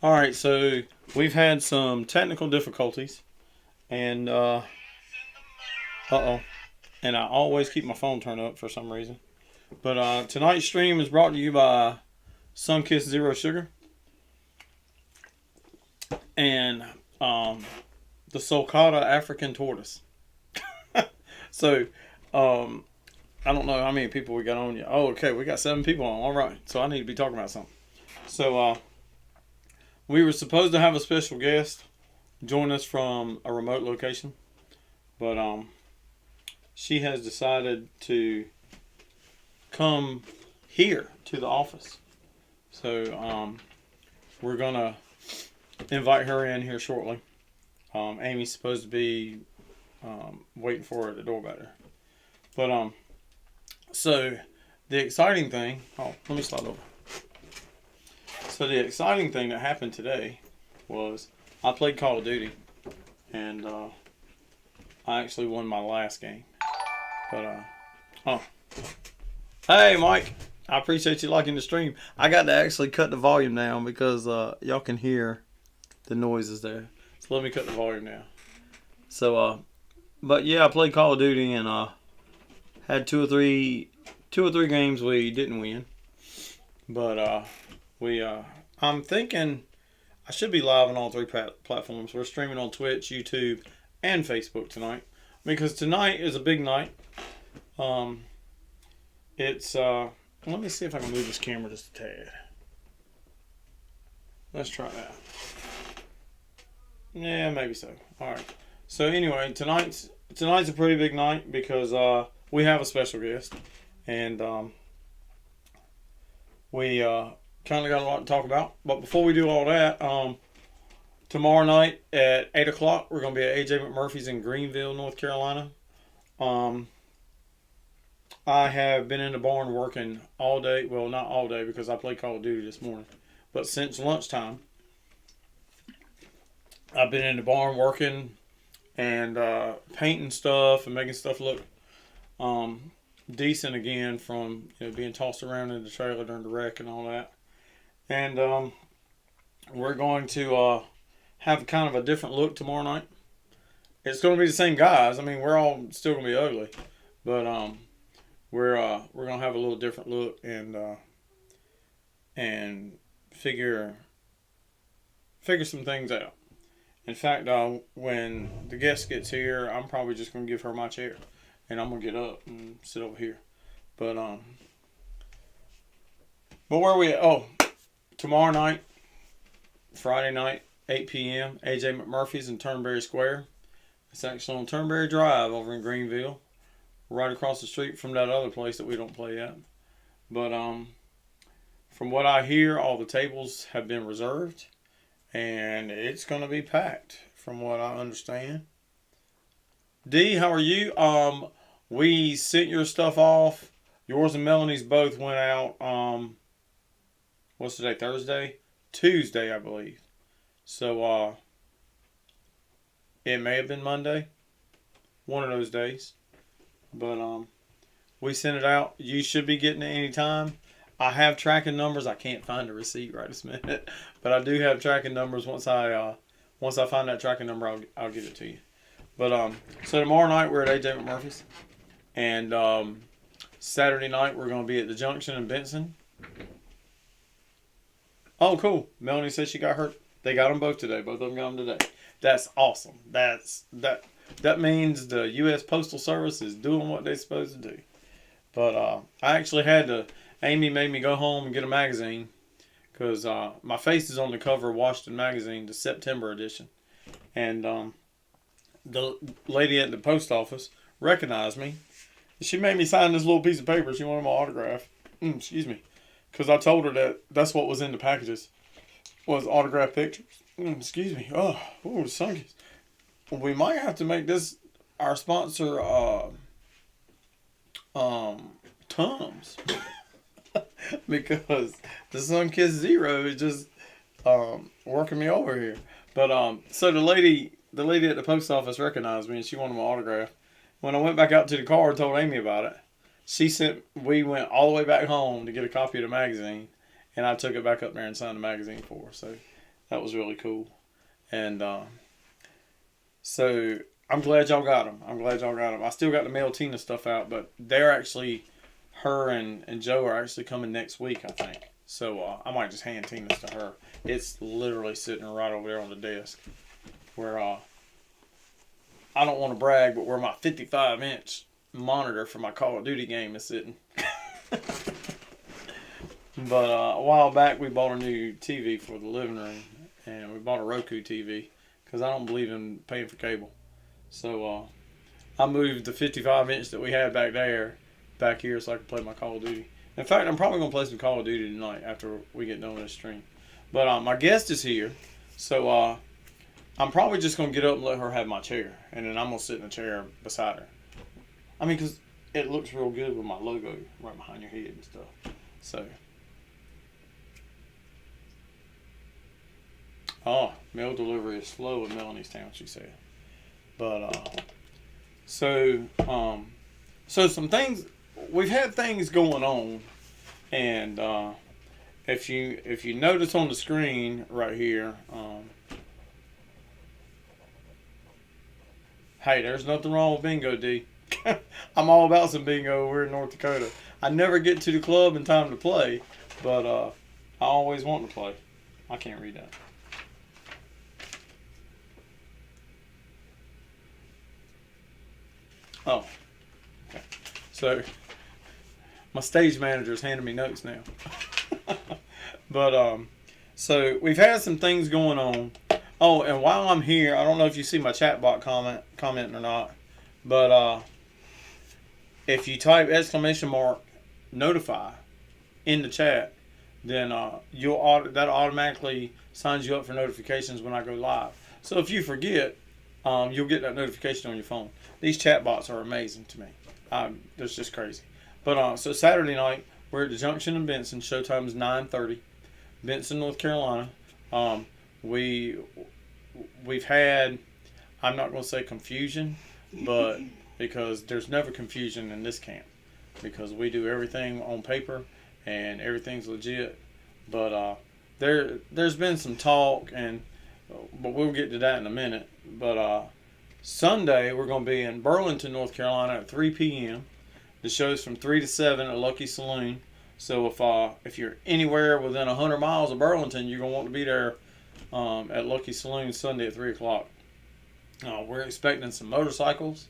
All right, so we've had some technical difficulties, and uh-oh, and I always keep my phone turned up for some reason. But tonight's stream is brought to you by Sunkist Zero Sugar and the Sulcata African Tortoise. So, I don't know how many people we got on yet. Oh, okay, we got 7 people on. All right, so I need to be talking about something. So, we were supposed to have a special guest join us from a remote location, but she has decided to come here to the office. So we're gonna invite her in here shortly. Amy's supposed to be waiting for her at the door back there. But so the exciting thing. Oh, let me slide over. So the exciting thing that happened today was I played Call of Duty, and I actually won my last game. But oh, hey Mike, I appreciate you liking the stream. I got to actually cut the volume down because y'all can hear the noises there. So let me cut the volume down. So but yeah, I played Call of Duty and had two or three games we didn't win, but I'm thinking I should be live on all 3 platforms. We're streaming on Twitch, YouTube, and Facebook tonight because tonight is a big night. It's let me see if I can move this camera just a tad. Let's try that. Yeah, maybe so. All right. So anyway, tonight's a pretty big night because we have a special guest, and we kind of got a lot to talk about. But before we do all that, tomorrow night at 8 o'clock, we're going to be at AJ McMurphy's in Greenville, North Carolina. I have been in the barn working all day. Well, not all day because I played Call of Duty this morning. But since lunchtime, I've been in the barn working and painting stuff and making stuff look decent again from being tossed around in the trailer during the wreck and all that. And we're going to have kind of a different look tomorrow night. It's going to be the same guys. I mean, we're all still going to be ugly, but we're going to have a little different look and figure some things out. In fact, when the guest gets here, I'm probably just going to give her my chair, and I'm going to get up and sit over here. But where are we at? Oh, tomorrow night, Friday night, 8 p.m., AJ McMurphy's in Turnberry Square. It's actually on Turnberry Drive over in Greenville, right across the street from that other place that we don't play at. But from what I hear, all the tables have been reserved, and it's going to be packed from what I understand. D, how are you? We sent your stuff off. Yours and Melanie's both went out, what's today, Thursday? Tuesday, I believe. So, it may have been Monday. One of those days. But, we sent it out. You should be getting it anytime. I have tracking numbers. I can't find the receipt right this minute. But I do have tracking numbers. Once I find that tracking number, I'll give it to you. But, so tomorrow night we're at AJ McMurphy's. And, Saturday night we're going to be at the Junction in Benson. Oh, cool. Melanie said she got her. They got them both today. Both of them got them today. That's awesome. That means the U.S. Postal Service is doing what they're supposed to do. But I actually had to. Amy made me go home and get a magazine because my face is on the cover of Washington Magazine, the September edition. And the lady at the post office recognized me. She made me sign this little piece of paper. She wanted my autograph. Excuse me. Because I told her that's what was in the packages, was autographed pictures. Excuse me. Oh, Sunkist. We might have to make this our sponsor, Tums. Because the Sunkist Zero is just working me over here. But so the lady at the post office recognized me and she wanted my autograph. When I went back out to the car and told Amy about it, we went all the way back home to get a copy of the magazine. and I took it back up there and signed the magazine for her. So that was really cool. And so I'm glad y'all got them. I still got the mail Tina stuff out, but they're actually, her and Joe are actually coming next week, I think. So I might just hand Tina's to her. It's literally sitting right over there on the desk where I don't want to brag, but where my 55-inch monitor for my Call of Duty game is sitting. But a while back we bought a new TV for the living room, and we bought a Roku TV because I don't believe in paying for cable. So I moved the 55-inch that we had back there back here so I could play my Call of Duty. In fact, I'm probably going to play some Call of Duty tonight after we get done with this stream. But my guest is here, so I'm probably just going to get up and let her have my chair, and then I'm going to sit in the chair beside her. I mean, because it looks real good with my logo right behind your head and stuff. So, mail delivery is slow in Melaniestown, she said. But, so some things, we've had things going on, and if you notice on the screen right here, hey, there's nothing wrong with bingo, D. I'm all about some bingo. We're in North Dakota. I never get to the club in time to play, but I always want to play. I can't read that. Oh, okay. So my stage manager is handing me notes now. But so we've had some things going on. Oh, and while I'm here, I don't know if you see my chat bot commenting or not, but if you type !notify in the chat, then that automatically signs you up for notifications when I go live. So if you forget, you'll get that notification on your phone. These chat bots are amazing to me. That's just crazy. But so Saturday night, we're at the Junction in Benson. Showtime is 9:30. Benson, North Carolina. We've had, I'm not going to say confusion, but because there's never confusion in this camp, because we do everything on paper and everything's legit. But there's been some talk, but we'll get to that in a minute. But Sunday we're going to be in Burlington, North Carolina at 3 p.m. The show's from 3 to 7 at Lucky Saloon. So if you're anywhere within 100 miles of Burlington, you're going to want to be there at Lucky Saloon Sunday at 3 o'clock. We're expecting some motorcycles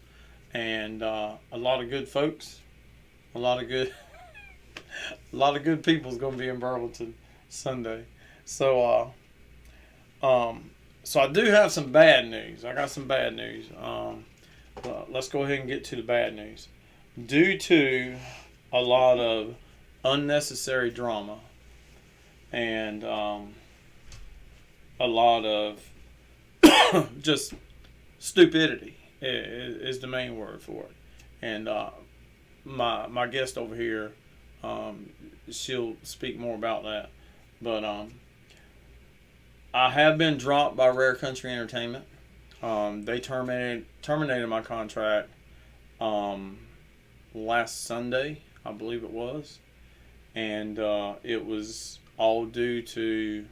and a lot of good folks. A lot of good people is going to be in Burlington Sunday. So so I do have some bad news. I got some bad news. Let's go ahead and get to the bad news. Due to a lot of unnecessary drama and a lot of just stupidity is the main word for it. And my guest over here, she'll speak more about that. But I have been dropped by Rare Country Entertainment. They terminated my contract last Sunday, I believe it was. And it was all due to,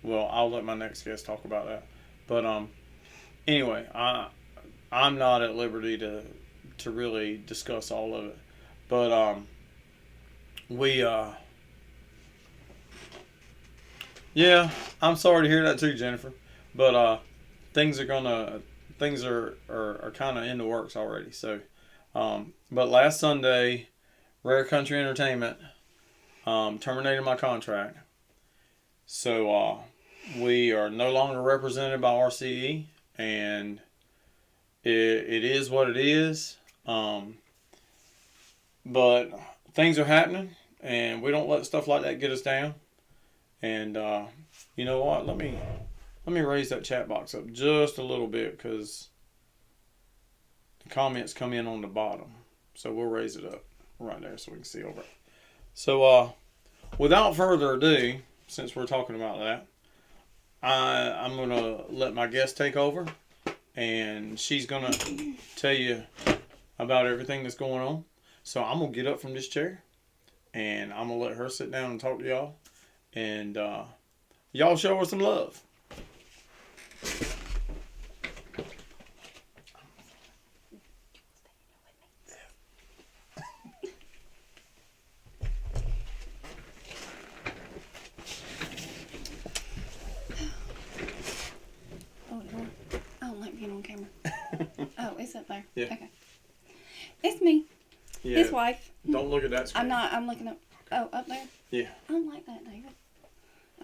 well, I'll let my next guest talk about that. But anyway, I'm not at liberty to really discuss all of it. But yeah, I'm sorry to hear that too, Jennifer. But things are kind of in the works already. So, but last Sunday, Rare Country Entertainment terminated my contract. So we are no longer represented by RCE, and it is what it is. But things are happening, and we don't let stuff like that get us down. And you know what? Let me raise that chat box up just a little bit, because the comments come in on the bottom. So we'll raise it up right there so we can see over it. So without further ado, since we're talking about that, I'm going to let my guest take over, and she's going to tell you about everything that's going on. So I'm going to get up from this chair, and I'm gonna let her sit down and talk to y'all, and y'all show her some love. Oh, Lord. I don't like being on camera. Oh, it's up there. Yeah. Okay. It's me, Yeah. his wife. Don't look at that screen. I'm looking up. Oh, up there? Yeah. I don't like that, David.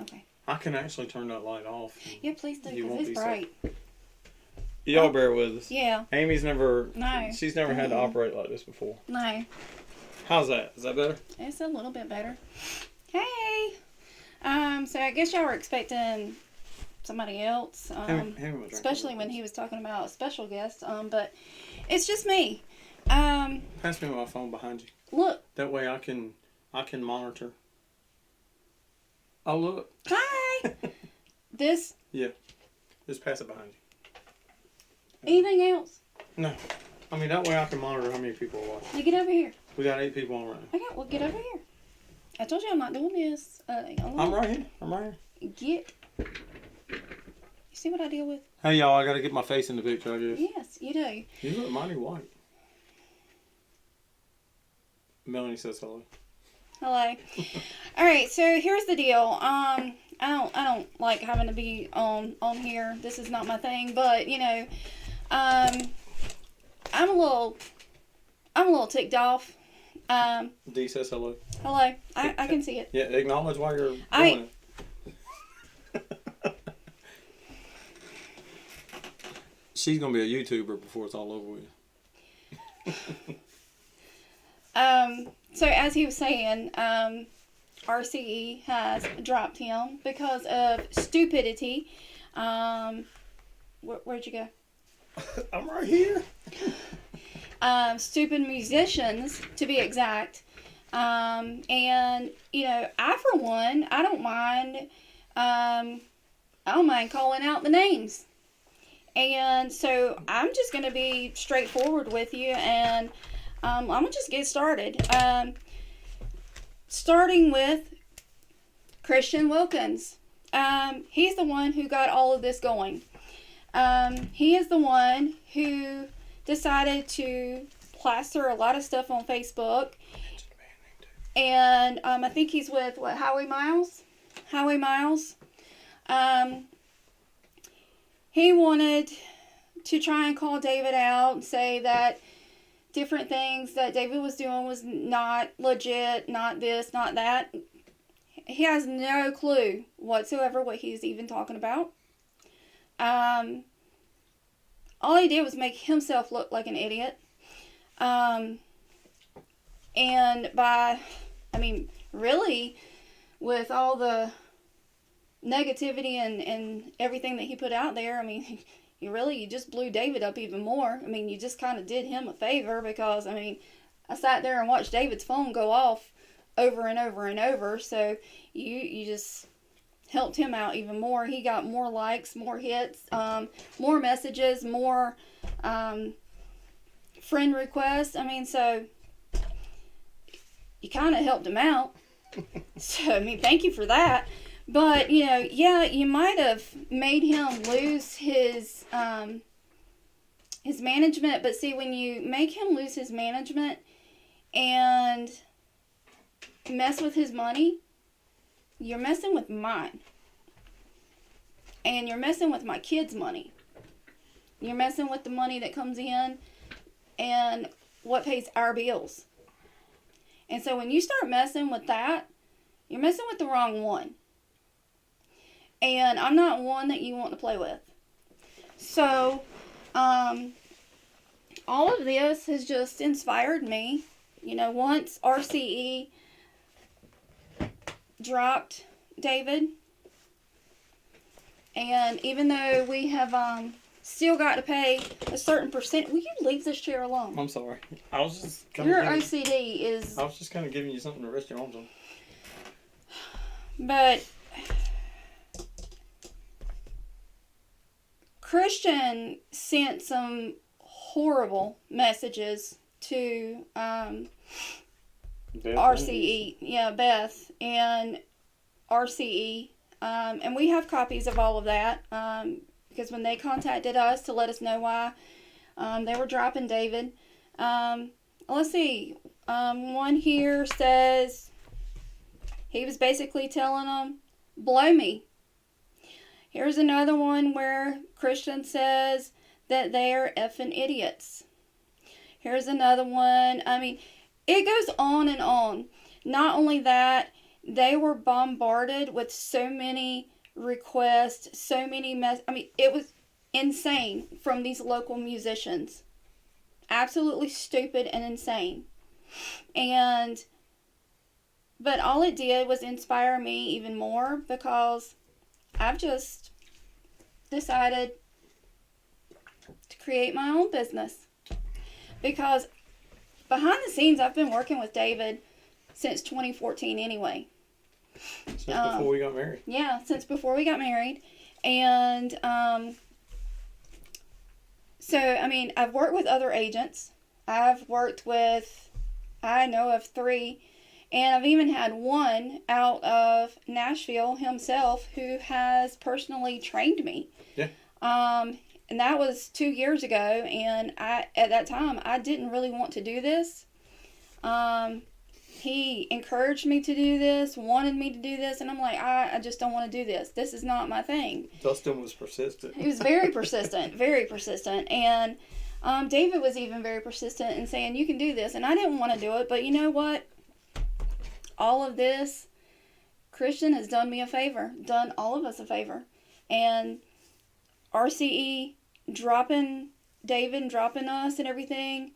Okay. I can actually turn that light off. Yeah, please do, You because won't it's be so- bright. Y'all bear with us. Yeah. Amy's never. No. She's never had to operate like this before. No. How's that? Is that better? It's a little bit better. Hey. So I guess y'all were expecting somebody else. Hand me my drink. Especially when he was talking about a special guest. But it's just me. Pass me my phone behind you. Look. That way I can monitor. Oh look. Hi. This. Just pass it behind you. Anything else? No. I mean that way I can monitor how many people are watching. Now get over here. We got 8 people on right now. Okay, well get over here. I told you I'm not doing this. I'm right here. Get. You see what I deal with? Hey y'all, I gotta get my face in the picture, I guess. Yes, you do. You look mighty white. Melanie says hello. Hello. All right, so here's the deal. I don't like having to be on here. This is not my thing, but you know, I'm a little ticked off. D says hello. Hello. I can see it. Yeah, acknowledge why you're doing it. She's gonna be a YouTuber before it's all over with. So as he was saying, RCE has dropped him because of stupidity. Where'd you go? I'm right here. Stupid musicians, to be exact. And you know, I for one, I don't mind calling out the names. And so I'm just gonna be straightforward with you, and I'm gonna just get started. Starting with Christian Wilkins. He's the one who got all of this going. He is the one who decided to plaster a lot of stuff on Facebook. And I think he's with, Howie Miles? Howie Miles. He wanted to try and call David out and say that different things that David was doing was not legit, not this, not that. He has no clue whatsoever what he's even talking about. All he did was make himself look like an idiot. And really, with all the negativity and everything that he put out there, you just blew David up even more. You just kind of did him a favor because, I sat there and watched David's phone go off over and over and over. So you just helped him out even more. He got more likes, more hits, more messages, more friend requests. So you kind of helped him out. So, thank you for that. But, you might have made him lose his management. But see, when you make him lose his management and mess with his money, you're messing with mine. And you're messing with my kids' money. You're messing with the money that comes in and what pays our bills. And so when you start messing with that, you're messing with the wrong one. And I'm not one that you want to play with. So, all of this has just inspired me. Once RCE dropped David, and even though we have still got to pay a certain percent, will you leave this chair alone? I'm sorry. I was just your OCD is. I was just kind of giving you something to rest your arms on. But Christian sent some horrible messages to Beth RCE, yeah, Beth and RCE, and we have copies of all of that because when they contacted us to let us know why they were dropping David. Let's see. One here says he was basically telling them, blow me. Here's another one where Christian says that they are effing idiots. Here's another one. I mean, it goes on and on. Not only that, they were bombarded with so many requests, so many I mean, it was insane from these local musicians. Absolutely stupid and insane. But all it did was inspire me even more because I've just decided to create my own business. Because behind the scenes, I've been working with David since 2014 anyway. Since before we got married. Yeah, since before we got married. And so, I mean, I've worked with other agents. I've worked with, I know of 3. And I've even had one out of Nashville himself who has personally trained me. Yeah. And that was 2 years ago. And at that time, I didn't really want to do this. He encouraged me to do this, wanted me to do this. And I'm like, I just don't want to do this. This is not my thing. Dustin was persistent. He was very persistent, very persistent. And David was even very persistent in saying, you can do this. And I didn't want to do it. But you know what? All of this, Christian has done me a favor, done all of us a favor. And RCE dropping David, dropping us and everything,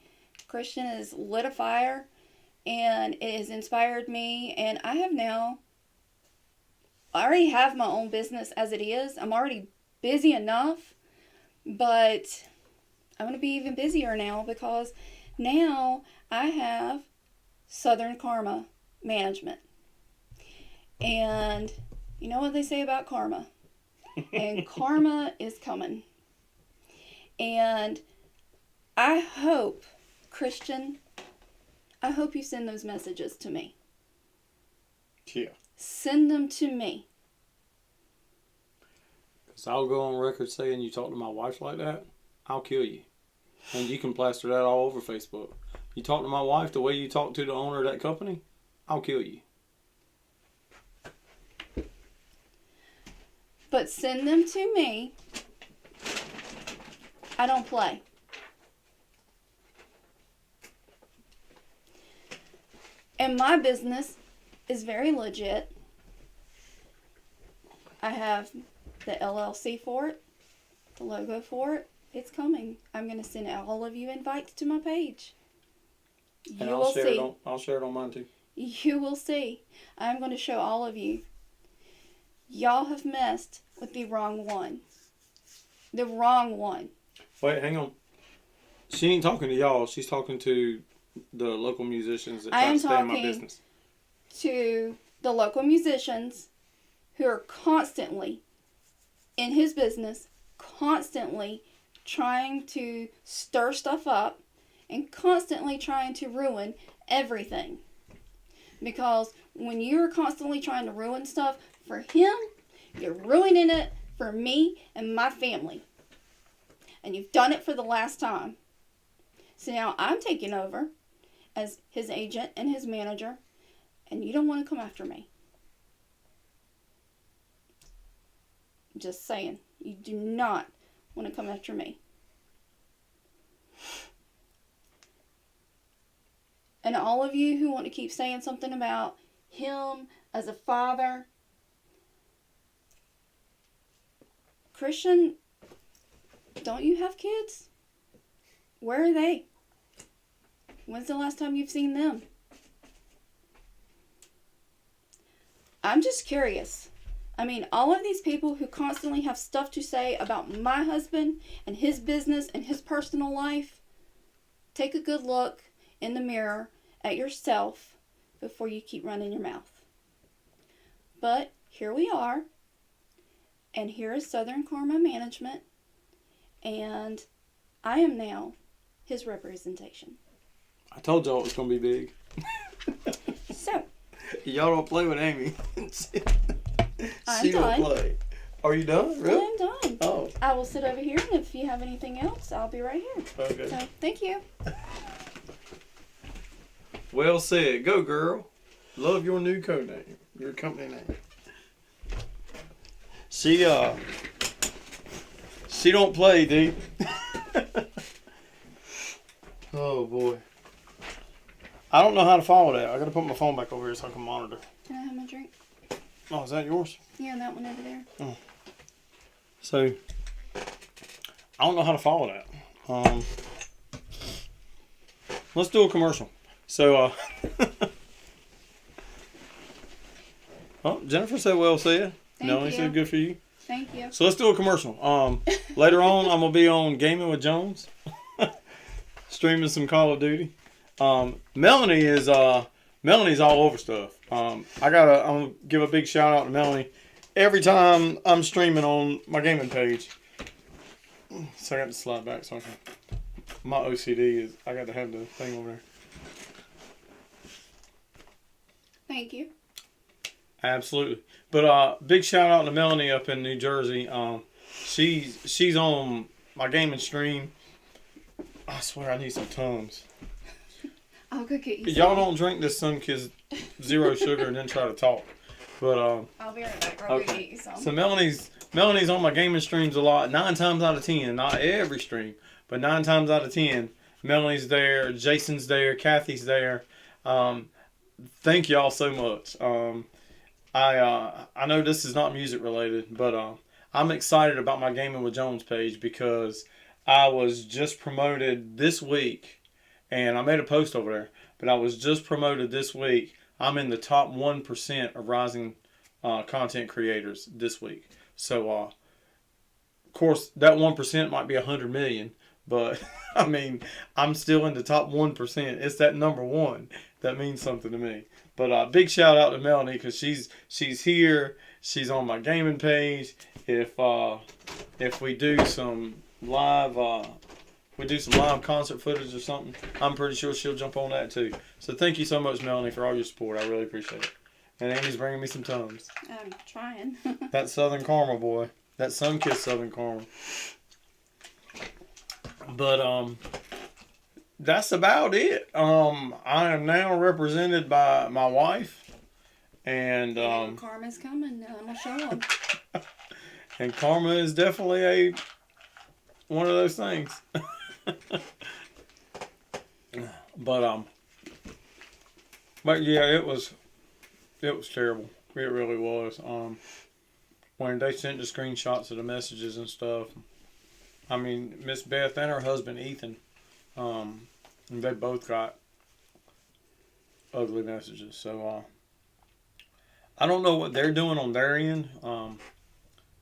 Christian has lit a fire and it has inspired me. And I already have my own business as it is. I'm already busy enough, but I'm going to be even busier now because now I have Southern Karma Management. And you know what they say about karma. And karma is coming. And I hope, Christian, I hope you send those messages to me. Yeah. Send them to me. Because I'll go on record saying you talk to my wife like that, I'll kill you. And you can plaster that all over Facebook. You talk to my wife the way you talk to the owner of that company, I'll kill you. But send them to me. I don't play. And my business is very legit. I have the LLC for it, the logo for it. It's coming. I'm going to send all of you invites to my page. And I'll share it on mine too. You will see. I'm going to show all of you. Y'all have messed with the wrong one. The wrong one. Wait, hang on. She ain't talking to y'all. She's talking to the local musicians that try to stay in my business. To the local musicians who are constantly in his business, constantly trying to stir stuff up and constantly trying to ruin everything. Because when you're constantly trying to ruin stuff for him, you're ruining it for me and my family. And you've done it for the last time. So now I'm taking over as his agent and his manager, and you don't want to come after me. Just saying. You do not want to come after me. And all of you who want to keep saying something about him as a father, Christian, don't you have kids? Where are they? When's the last time you've seen them? I'm just curious. I mean, all of these people who constantly have stuff to say about my husband and his business and his personal life, take a good look in the mirror at yourself before you keep running your mouth. But here we are, and here is Southern Karma Management, and I am now his representation. I told y'all it was going to be big. Y'all don't play with Amy. I'm She done. don't play. Are you done? Really? I'm done. Oh, I will sit over here, and if you have anything else, I'll be right here. okay. So, thank you. Well said. Go, girl. Love your new code name. Your company name. She don't play, dude. Oh boy. I don't know how to follow that. I gotta put my phone back over here so I can monitor. Can I have my drink? Oh, is that yours? Yeah, that one over there. So I don't know how to follow that. Let's do a commercial. So oh, Jennifer said well said. Thank Melanie you. said good for you. Thank you. So let's do a commercial. Later on, I'm gonna be on Gaming with Jones, streaming some Call of Duty. Melanie's all over stuff. I'm gonna give a big shout out to Melanie every time I'm streaming on my gaming page. So I got to slide back so I can. My OCD is I got to have the thing over there. Thank you. Absolutely. But big shout out to Melanie up in New Jersey. She's on my gaming stream. I swear I need some Tums. I'll go get you Y'all some. don't drink this Sunkist zero sugar and then try to talk. But I'll be right back. I'll go okay. get you some. So Melanie's on my gaming streams a lot. 9 times out of 10, not every stream, but 9 times out of 10, Melanie's there, Jason's there, Kathy's there. Thank y'all so much. I know this is not music related, but I'm excited about my Gaming with Jones page because I was just promoted this week, and I made a post over there, but I was just promoted this week. I'm in the top 1% of rising content creators this week. So, of course, that 1% might be 100 million, but I mean, I'm still in the top 1%. It's that number 1 that means something to me. But big shout out to Melanie because she's here. She's on my gaming page. If we do some live concert footage or something, I'm pretty sure she'll jump on that too. So thank you so much, Melanie, for all your support. I really appreciate it. And Amy's bringing me some Tums. I'm trying. That Southern Caramel, boy. That Sunkist Southern Caramel. But that's about it. I am now represented by my wife, and Karma's coming. I'm gonna show them. and karma is definitely one of those things. But yeah, it was terrible. It really was. When they sent the screenshots of the messages and stuff, I mean, Miss Beth and her husband Ethan, they both got ugly messages. So I don't know what they're doing on their end.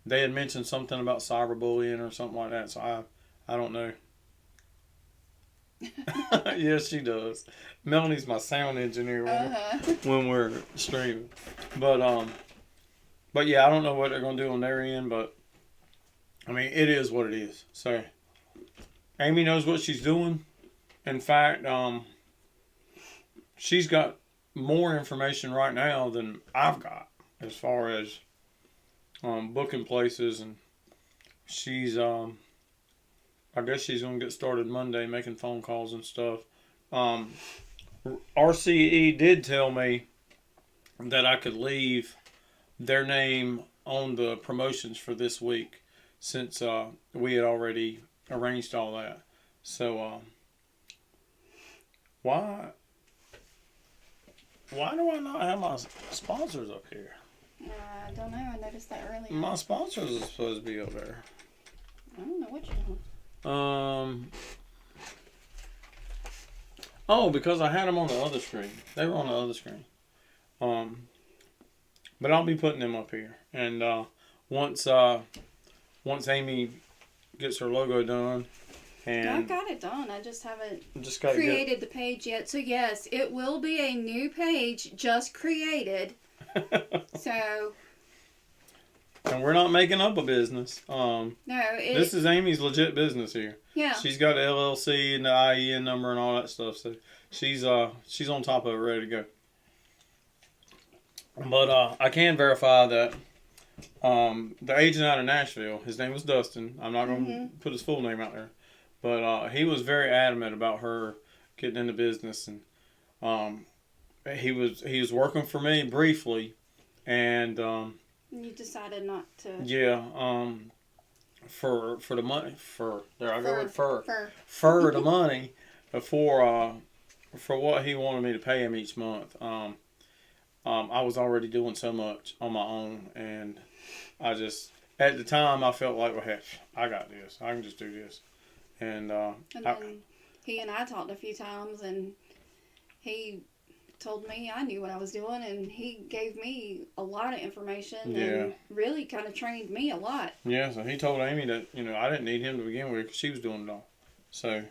They had mentioned something about cyberbullying or something like that. So I don't know. Yes, she does. Melanie's my sound engineer when we're streaming. But yeah, I don't know what they're gonna do on their end. But I mean, it is what it is. So Amy knows what she's doing. In fact, she's got more information right now than I've got as far as booking places, and she's I guess she's gonna get started Monday making phone calls and stuff. RCE did tell me that I could leave their name on the promotions for this week since we had already arranged all that. So why do I not have my sponsors up here? I don't know. I noticed that earlier. My sponsors are supposed to be up there. I don't know what you're doing. Oh, because I had them on the other screen. They were on the other screen. But I'll be putting them up here. And once Amy gets her logo done, and I've got it done. I just haven't got created the page yet. So yes, it will be a new page just created. So. And we're not making up a business. No, this is Amy's legit business here. Yeah. She's got the LLC and the IEN number and all that stuff. So she's on top of it, ready to go. But I can verify that the agent out of Nashville, his name was Dustin. I'm not going to put his full name out there, but he was very adamant about her getting into business, and um, he was working for me briefly, and You decided not to. yeah, for the money, for there I go with Fur. the money for what he wanted me to pay him each month. I was already doing so much on my own, and I just at the time I felt like, well, heck, I got this. I can just do this, and And then he and I talked a few times, and he told me I knew what I was doing, and he gave me a lot of information and really kind of trained me a lot. Yeah, so he told Amy that I didn't need him to begin with because she was doing it all. So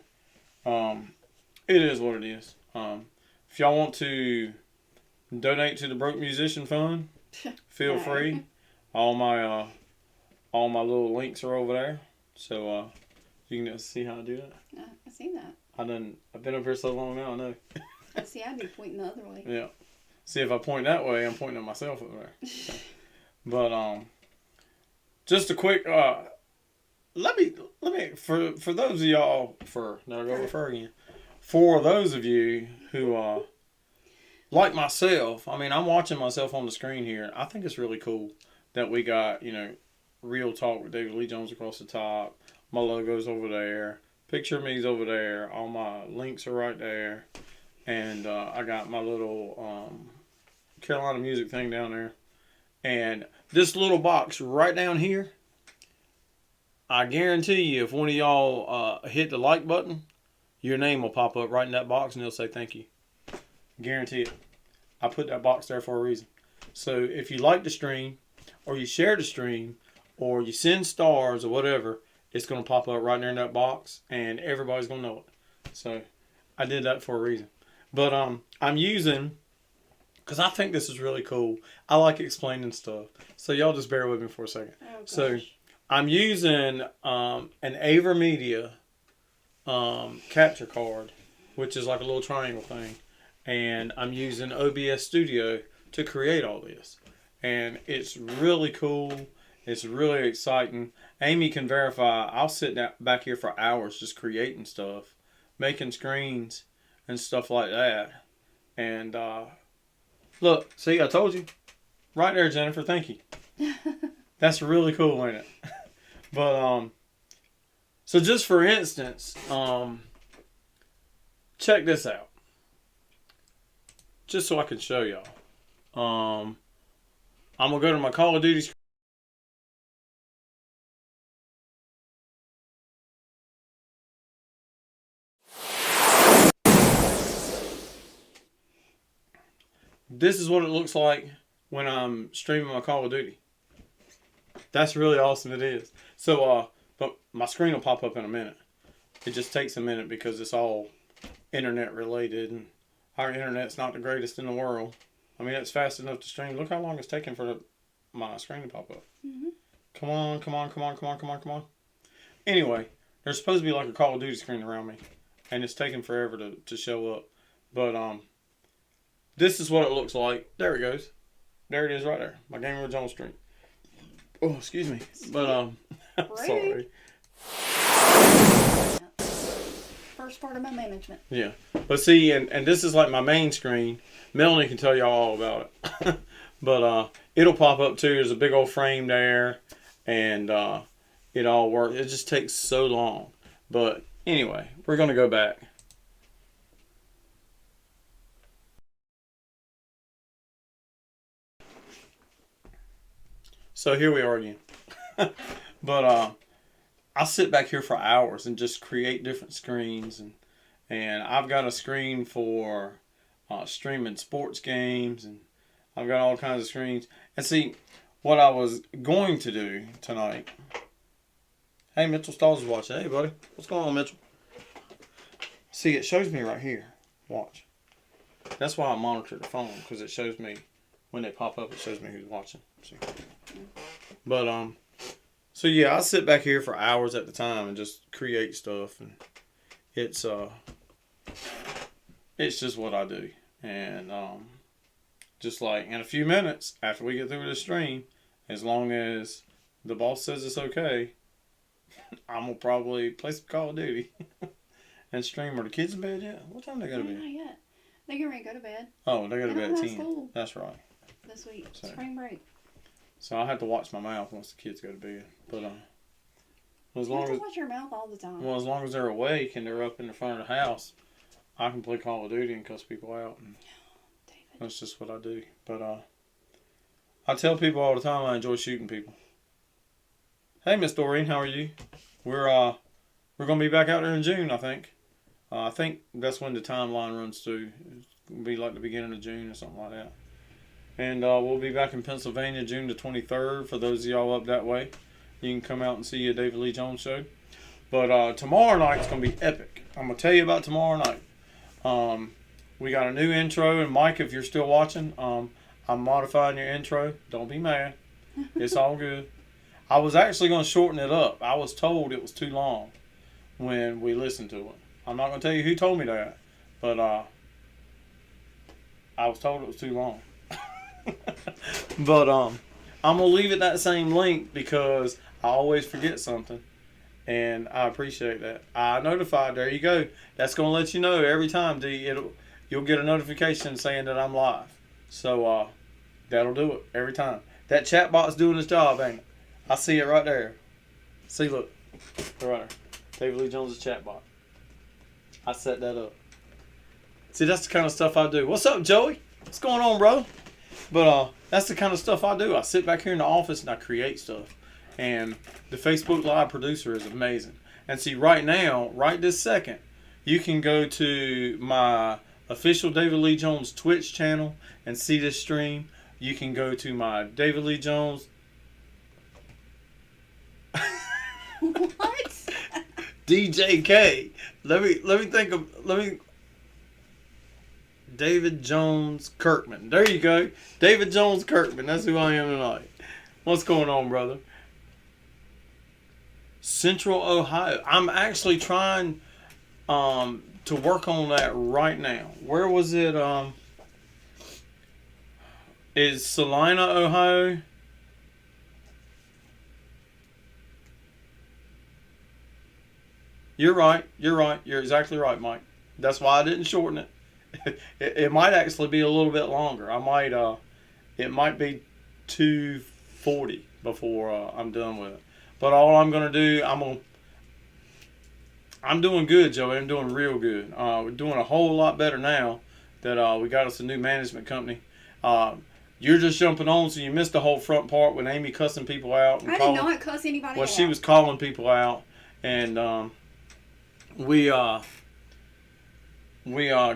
it is what it is. If y'all want to donate to the Broke Musician Fund, feel free. All my little links are over there, so you can see how I do that. I see that. I've been up here so long now. I know. See, I'd be pointing the other way. Yeah. See, if I point that way, I'm pointing at myself over there. So. But just a quick let me for those of y'all now I go with fur again. For those of you who like myself, I mean, I'm watching myself on the screen here. I think it's really cool that we got, Real Talk with David Lee Jones across the top. My logo's over there. Picture of me's over there. All my links are right there. And I got my little Carolina music thing down there. And this little box right down here, I guarantee you, if one of y'all hit the like button, your name will pop up right in that box and it'll say thank you. Guarantee it. I put that box there for a reason. So if you like the stream, or you share the stream, or you send stars or whatever, it's going to pop up right there in that box, and everybody's going to know it. So I did that for a reason. But I'm using, because I think this is really cool. I like explaining stuff. So y'all just bear with me for a second. Oh, so I'm using an AverMedia capture card, which is like a little triangle thing. And I'm using OBS Studio to create all this. And it's really cool. It's really exciting. Amy can verify. I'll sit back here for hours just creating stuff, making screens and stuff like that. And look, see, I told you. Right there, Jennifer. Thank you. That's really cool, ain't it? But so just for instance, check this out. Just so I can show y'all. I'm going to go to my Call of Duty screen. This is what it looks like when I'm streaming my Call of Duty. That's really awesome, it is. So, but my screen will pop up in a minute. It just takes a minute because it's all internet related, and our internet's not the greatest in the world. I mean, it's fast enough to stream. Look how long it's taking for my screen to pop up. Mm-hmm. Come on. Anyway, there's supposed to be like a Call of Duty screen around me, and it's taking forever to show up. But this is what it looks like. There it goes. There it is right there. My Gamer Jones stream. Oh, excuse me. But sorry. First part of my management. Yeah. But see, and this is like my main screen. Melanie can tell y'all all about it. But it'll pop up too. There's a big old frame there, and it all works. It just takes so long. But anyway, we're gonna go back. So here we are again. But I'll sit back here for hours and just create different screens, and I've got a screen for streaming sports games, and I've got all kinds of screens. And see, what I was going to do tonight. Hey, Mitchell Stalls is watching. Hey, buddy. What's going on, Mitchell? See, it shows me right here. Watch. That's why I monitor the phone, because it shows me, when they pop up, it shows me who's watching. See? But, so yeah, I sit back here for hours at the time and just create stuff, and it's just what I do. And just like in a few minutes after we get through the stream, as long as the boss says it's okay, I'm gonna probably play some Call of Duty and stream. Are the kids in bed yet? What time they go to bed? Not yet. They're getting ready to go to bed. Oh, they go to They bed don't at have 10. school That's right. this week. So- Spring break. So I have to watch my mouth once the kids go to bed. But as You have long to as watch your mouth all the time. as long as they're awake and they're up in the front of the house, I can play Call of Duty and cuss people out, and David. that's just what I do. But I tell people all the time I enjoy shooting people. Hey, Miss Doreen, how are you? We're gonna be back out there in June, I think. I think that's when the timeline runs through. It's gonna be like the beginning of June or something like that. And we'll be back in Pennsylvania June the 23rd. For those of y'all up that way, you can come out and see a David Lee Jones show. But tomorrow night's gonna be epic. I'm gonna tell you about tomorrow night. We got a new intro, and Mike, if you're still watching, I'm modifying your intro. Don't be mad. It's all good. I was actually going to shorten it up. I was told it was too long when we listened to it. I'm not going to tell you who told me that, but I was told it was too long. But I'm going to leave it that same link because I always forget something, and I appreciate that. I notified. There you go. That's going to let you know every time, D. You'll get a notification saying that I'm live. So that'll do it every time. That chat bot's doing its job, ain't it? I see it right there. See, look. Right there. David Lee Jones' chat bot. I set that up. See, that's the kind of stuff I do. What's up, Joey? What's going on, bro? But that's the kind of stuff I do. I sit back here in the office and I create stuff. And the Facebook Live producer is amazing. And see, right now, right this second, you can go to my official David Lee Jones Twitch channel and see this stream. You can go to my David Lee Jones What? DJK. Let me think of David Jones Kirkman. There you go. David Jones Kirkman. That's who I am tonight. What's going on, brother? Central Ohio. I'm actually trying to work on that right now. Where was it? Is Salina, Ohio? You're right. You're exactly right, Mike. That's why I didn't shorten it. It might actually be a little bit longer. It might be 2:40 before I'm done with it. But all I'm gonna do, I'm doing good, Joey. I'm doing real good. We're doing a whole lot better now that we got us a new management company. You're just jumping on, so you missed the whole front part when Amy cussing people out. And I did not cuss anybody well, out. she was calling people out, and we got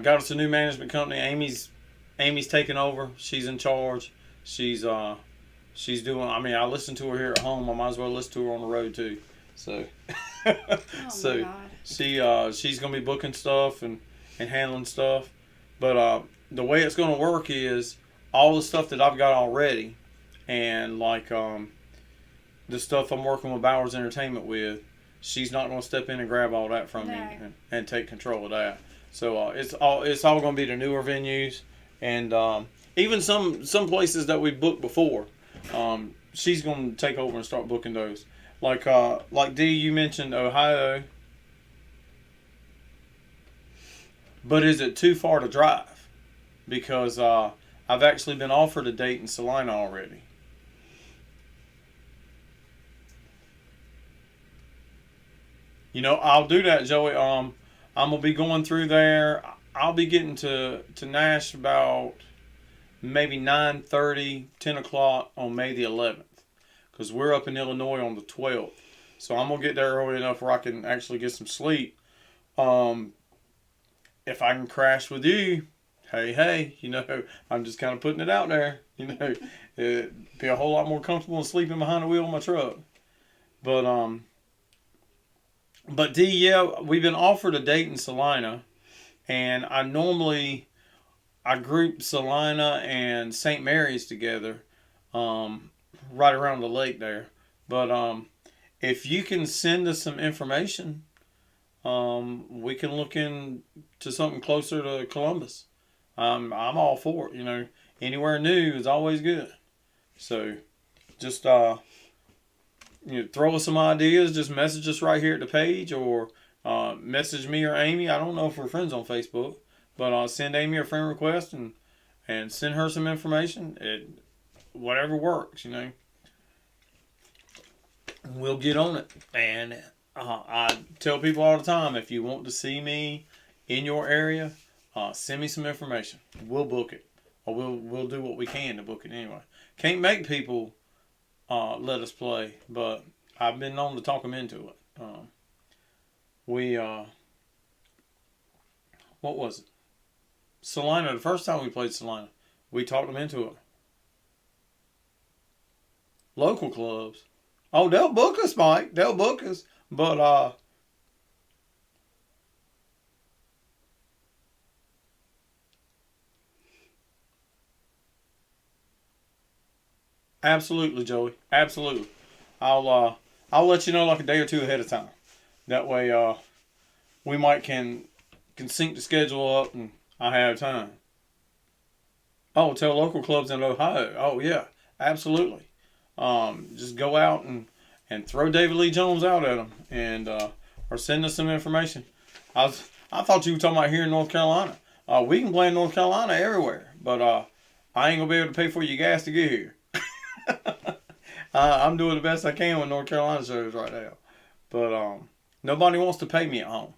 us a new management company. Amy's taking over. She's in charge. She's doing. I mean, I listen to her here at home. I might as well listen to her on the road too. So, Oh so my God. she's gonna be booking stuff and handling stuff. But the way it's gonna work is all the stuff that I've got already, and like the stuff I'm working with Bowers Entertainment with. She's not gonna step in and grab all that from me and take control of that. So it's all gonna be the newer venues, and even some places that we booked before. She's gonna take over and start booking those. Like D, you mentioned Ohio, but is it too far to drive? Because I've actually been offered a date in Salina already. You know, I'll do that, Joey. I'm gonna be going through there. I'll be getting to Nash about maybe 9:30, 10 o'clock on May the 11th, because we're up in Illinois on the 12th. So I'm gonna get there early enough where I can actually get some sleep. If I can crash with you, hey, you know, I'm just kind of putting it out there. You know, it'd be a whole lot more comfortable than sleeping behind the wheel of my truck. But D, yeah, we've been offered a date in Salina, and I group Salina and St. Mary's together, right around the lake there. But if you can send us some information, we can look into something closer to Columbus. I'm all for it. You know, anywhere new is always good. So just throw us some ideas. Just message us right here at the page, or message me or Amy. I don't know if we're friends on Facebook, but send Amy a friend request and send her some information. Whatever works, we'll get on it. And I tell people all the time, if you want to see me in your area, send me some information. We'll book it, or we'll do what we can to book it anyway. Can't make people let us play, but I've been known to talk them into it. What was it? Salina. The first time we played Salina, we talked them into it. Local clubs. Oh, they'll book us, Mike. They'll book us. But absolutely, Joey. Absolutely. I'll let you know like a day or two ahead of time. That way we might can sync the schedule up and I have time. Oh, tell local clubs in Ohio. Oh yeah, absolutely. Just go out and throw David Lee Jones out at them, and or send us some information. I thought you were talking about here in North Carolina. We can play in North Carolina everywhere, but I ain't gonna be able to pay for your gas to get here. I'm doing the best I can with North Carolina shows right now, but nobody wants to pay me at home.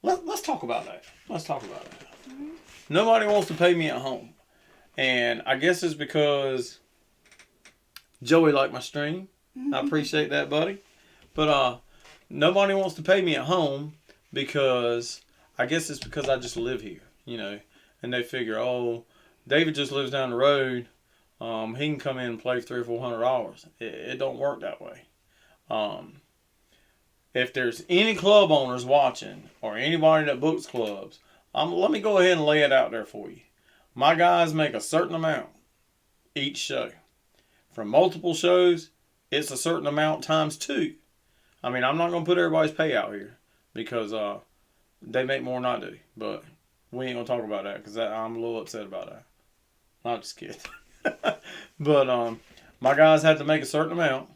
Let's talk about that. Let's talk about that. Mm-hmm. Nobody wants to pay me at home, and I guess it's because Joey liked my stream. I appreciate that, buddy. But nobody wants to pay me at home because I guess it's because I just live here, and they figure, oh, David just lives down the road. He can come in and play $300 or $400. It don't work that way. If there's any club owners watching or anybody that books clubs, let me go ahead and lay it out there for you. My guys make a certain amount each show. From multiple shows, it's a certain amount times 2. I mean, I'm not going to put everybody's pay out here because they make more than I do. But we ain't going to talk about that because I'm a little upset about that. I'm just kidding. But my guys have to make a certain amount.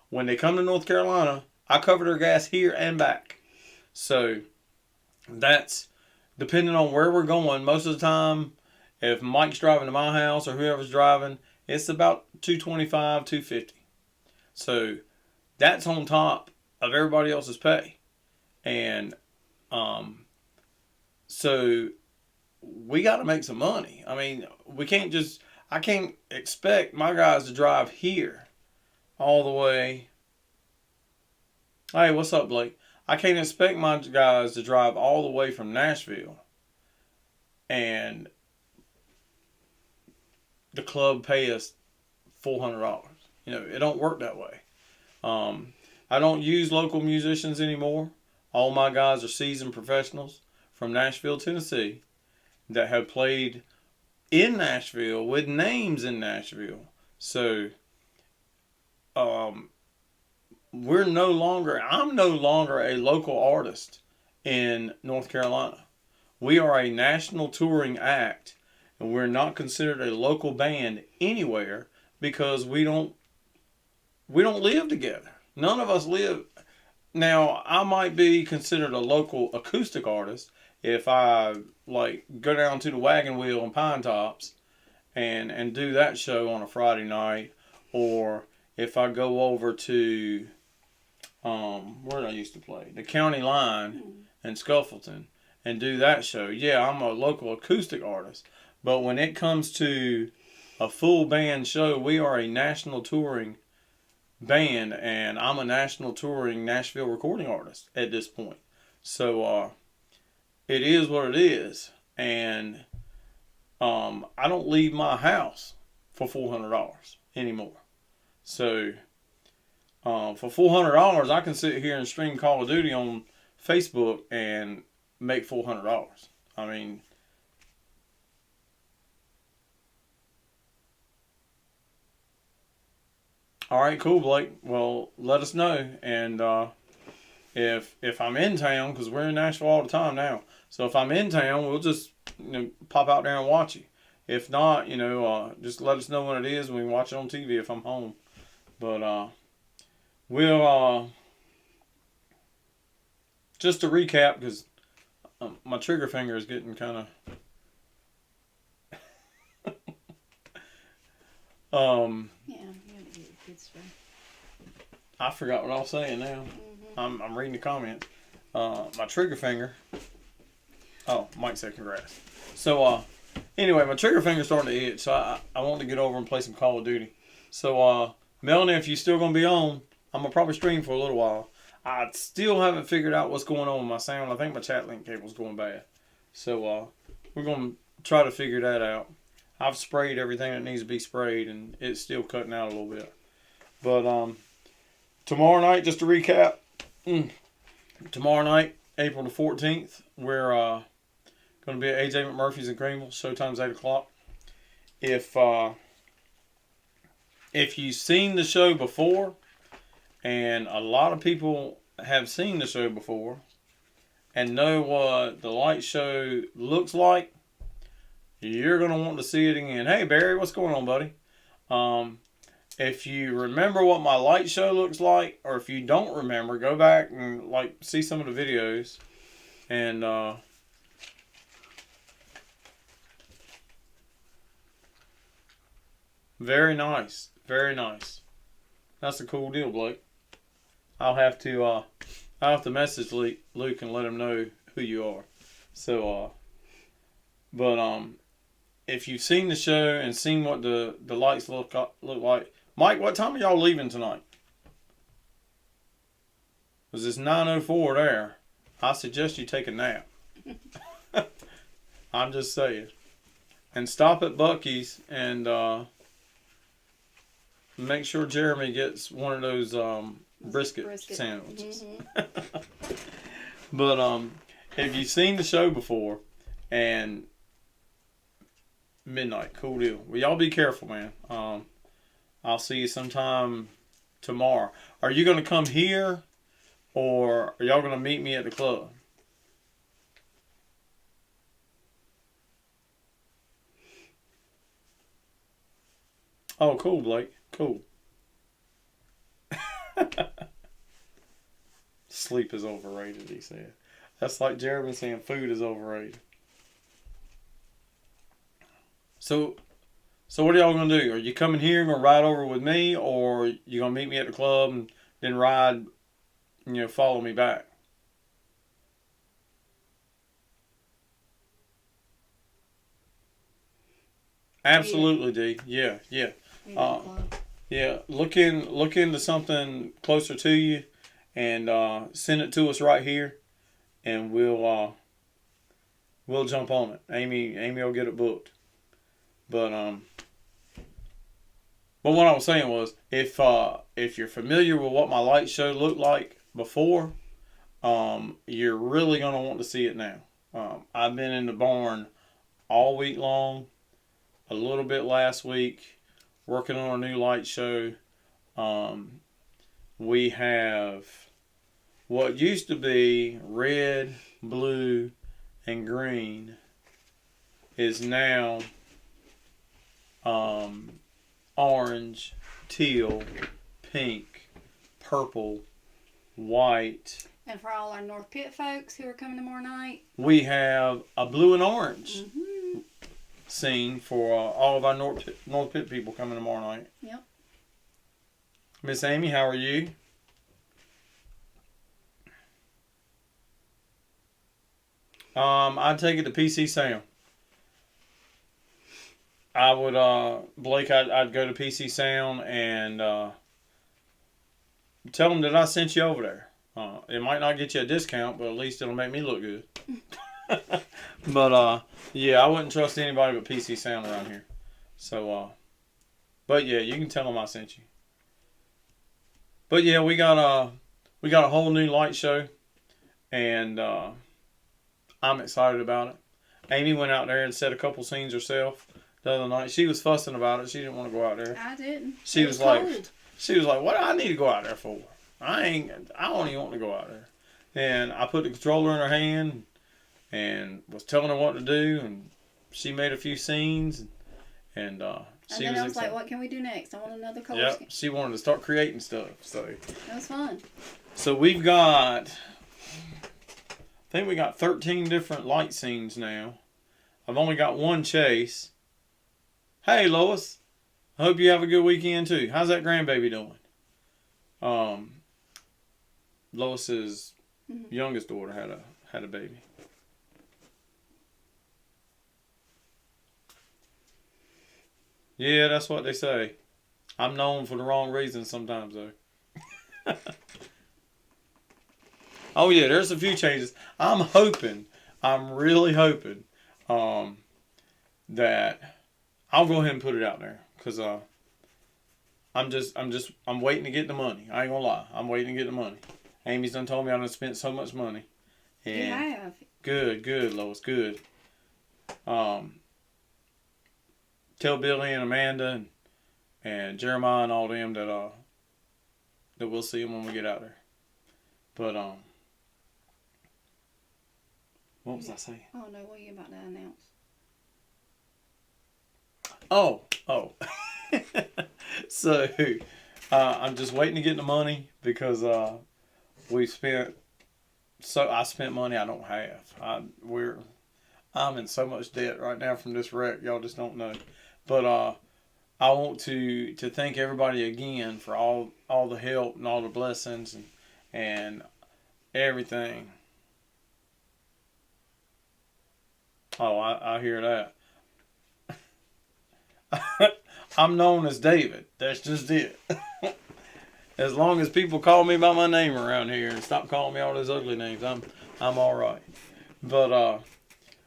When they come to North Carolina, I cover their gas here and back. So that's depending on where we're going. Most of the time, if Mike's driving to my house or whoever's driving, it's about $225, $250. So that's on top of everybody else's pay. And so we got to make some money. I mean, I can't expect my guys to drive here all the way. Hey, what's up, Blake? I can't expect my guys to drive all the way from Nashville and the club pay us $400. It don't work that way. I don't use local musicians anymore. All my guys are seasoned professionals from Nashville, Tennessee that have played in Nashville with names in Nashville. So I'm no longer a local artist in North Carolina. We are a national touring act, and we're not considered a local band anywhere because we don't live together. None of us live. Now, I might be considered a local acoustic artist if I go down to the Wagon Wheel in Pine Tops and do that show on a Friday night, or if I go over to where did I used to play? The County Line in Scuffleton and do that show. Yeah, I'm a local acoustic artist. But when it comes to a full band show, we are a national touring band, and I'm a national touring Nashville recording artist at this point. So it is what it is, and I don't leave my house for $400 anymore. So for $400, I can sit here and stream Call of Duty on Facebook and make $400. I mean, all right, cool, Blake. Well, let us know, and if I'm in town, because we're in Nashville all the time now. So if I'm in town, we'll just pop out there and watch you. If not, just let us know when it is and we can watch it on TV if I'm home. But we'll just to recap, because my trigger finger is getting kind of Yeah, you gotta get good stuff. I forgot what I was saying now. I'm reading the comments. My trigger finger. Oh, Mike said congrats. So anyway, my trigger finger's starting to itch, so I want to get over and play some Call of Duty. So Melanie, if you're still gonna be on, I'm gonna probably stream for a little while. I still haven't figured out what's going on with my sound. I think my chat link cable's going bad. So we're gonna try to figure that out. I've sprayed everything that needs to be sprayed, and it's still cutting out a little bit. But tomorrow night, just to recap, tomorrow night, April the 14th, we're going to be at AJ McMurphy's in Greenville. Showtime's 8 o'clock. If you've seen the show before, and a lot of people have seen the show before, and know what the light show looks like, you're going to want to see it again. Hey, Barry, what's going on, buddy? If you remember what my light show looks like, or if you don't remember, go back and see some of the videos. And very nice. Very nice. That's a cool deal, Blake. I'll have to message Luke and let him know who you are. So, but if you've seen the show and seen what the lights look like, Mike, what time are y'all leaving tonight? Because it's 9:04 there. I suggest you take a nap. I'm just saying. And stop at Buc-ee's and make sure Jeremy gets one of those brisket sandwiches. But if you've seen the show before, and midnight, cool deal. Well, y'all be careful, man. I'll see you sometime tomorrow. Are you going to come here, or are y'all going to meet me at the club? Oh, cool, Blake. Cool. Sleep is overrated, he said. That's like Jeremy saying food is overrated. So what are y'all going to do? Are you coming here and going to ride over with me, or you going to meet me at the club and then ride, follow me back? Absolutely, D. Yeah. Yeah. Look into something closer to you, and send it to us right here, and we'll jump on it. Amy will get it booked. But what I was saying was, if you're familiar with what my light show looked like before, you're really gonna want to see it now. I've been in the barn all week long, a little bit last week, working on a new light show. We have what used to be red, blue, and green is now orange, teal, pink, purple, white. And for all our North Pitt folks who are coming tomorrow night, we have a blue and orange scene for all of our North Pitt people coming tomorrow night. Yep. Miss Amy, how are you? I'd take it to PC Sound. I would, Blake, I'd go to PC Sound and tell them that I sent you over there. It might not get you a discount, but at least it'll make me look good. But, yeah, I wouldn't trust anybody but PC Sound around here. So, but yeah, you can tell them I sent you. But yeah, we got a whole new light show, and I'm excited about it. Amy went out there and set a couple scenes herself the other night. She was fussing about it. She didn't want to go out there. I didn't. She was like, "What do I need to go out there for? I don't even want to go out there." And I put the controller in her hand and was telling her what to do, and she made a few scenes. And And And then I was like, what can we do next? I want another color yeah, scheme. she wanted to start creating stuff. So It was fun. So we've got, I think we got 13 different light scenes now. I've only got one chase. Hey Lois, I hope you have a good weekend too. How's that grandbaby doing? Lois's youngest daughter had a baby. Yeah, that's what they say. I'm known for the wrong reasons sometimes though. Oh yeah, there's a few changes. I'm really hoping, that I'll go ahead and put it out there because I'm waiting to get the money. I ain't gonna lie, I'm waiting to get the money. Amy's done told me I done spent so much money. And You have. Good, Lois, good. Tell Billy and Amanda and Jeremiah and all them that we'll see them when we get out there. But what was I saying? Oh no, what are you about to announce? Oh. So, I'm just waiting to get the money because I spent money I don't have. I'm in so much debt right now from this wreck. Y'all just don't know. But I want to thank everybody again for all the help and all the blessings and everything. Oh, I hear that. I'm known as David. That's just it. As long as people call me by my name around here and stop calling me all those ugly names, I'm all right. But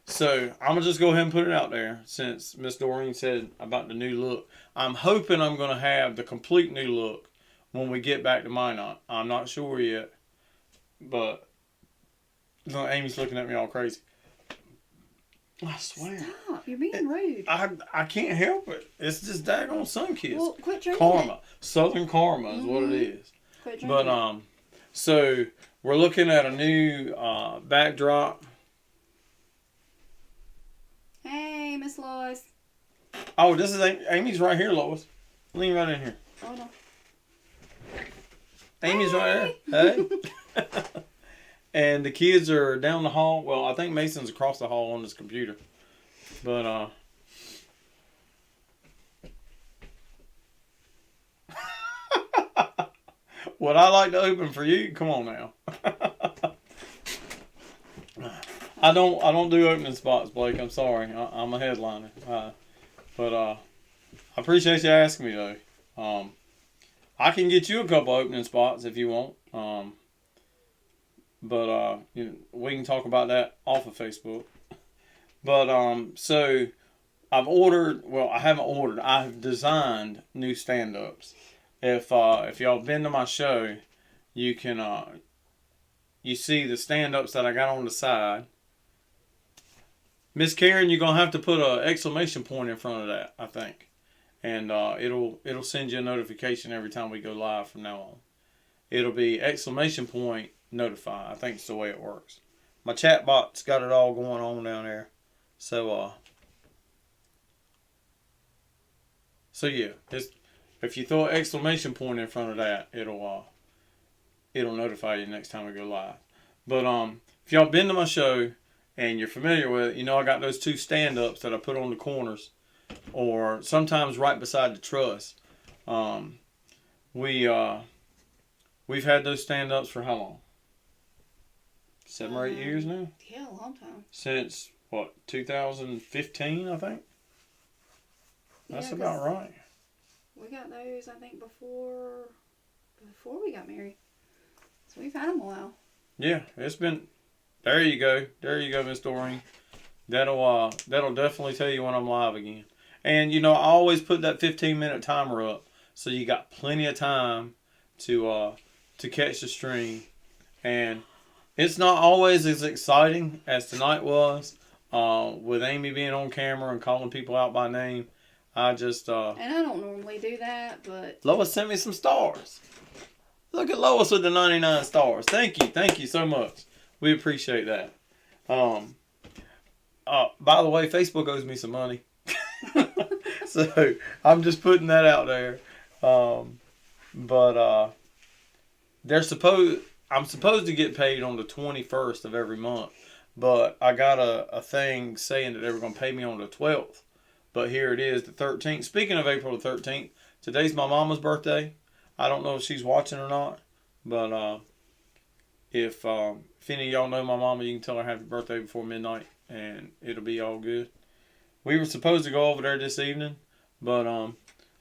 so I'm gonna just go ahead and put it out there since Miss Doreen said about the new look. I'm hoping I'm gonna have the complete new look when we get back to Minot. I'm not sure yet, but Amy's looking at me all crazy. I swear. Stop! You're being rude. I can't help it. It's just daggone Sunkist. Well, quit drinking. Karma. Southern karma is what it is. Quit drinking. But so we're looking at a new backdrop. Hey, Miss Lois. Oh, this is Amy's right here, Lois. Lean right in here. Hold on. Amy's right there. Hey. And the kids are down the hall. Well, I think Mason's across the hall on his computer. But would I like to open for you? Come on now. I don't do opening spots, Blake. I'm sorry. I'm a headliner. But I appreciate you asking me though. I can get you a couple opening spots if you want. But we can talk about that off of Facebook. But so I've ordered. Well, I haven't ordered. I've designed new stand-ups. If y'all been to my show, you can you see the stand-ups that I got on the side. Miss Karen, you're gonna have to put an exclamation point in front of that, I think, and it'll send you a notification every time we go live from now on. It'll be exclamation point notify. I think it's the way it works. My chat bot's got it all going on down there. So yeah, if you throw an exclamation point in front of that, it'll notify you next time we go live. But if y'all been to my show and you're familiar with it, you know I got those two stand-ups that I put on the corners, or sometimes right beside the truss. We've had those stand-ups for how long? 7 or 8 years now? Yeah, a long time. Since, what, 2015, I think? That's Yeah, about right. We got those, I think, before we got married. So we've had them a while. Yeah, it's been... There you go, Miss Doreen. That'll definitely tell you when I'm live again. And, I always put that 15-minute timer up, so you got plenty of time to catch the stream. And it's not always as exciting as tonight was, with Amy being on camera and calling people out by name. I just... and I don't normally do that, but... Lois sent me some stars. Look at Lois with the 99 stars. Thank you so much. We appreciate that. By the way, Facebook owes me some money. So I'm just putting that out there. But I'm supposed to get paid on the 21st of every month, but I got a thing saying that they were going to pay me on the 12th. But here it is, the 13th. Speaking of April the 13th, today's my mama's birthday. I don't know if she's watching or not, but if any of y'all know my mama, you can tell her happy birthday before midnight, and it'll be all good. We were supposed to go over there this evening, but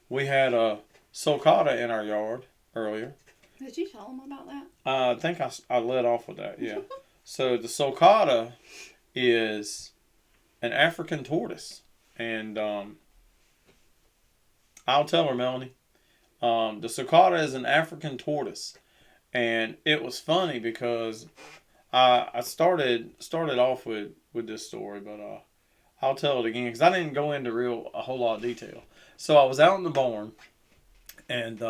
we had a sulcata in our yard earlier. Did you tell them about that? I think I led off with that, yeah. So the sulcata is an African tortoise, and I'll tell her, Melanie. The sulcata is an African tortoise, and it was funny because I started off with this story, but I'll tell it again because I didn't go into a whole lot of detail. So I was out in the barn, and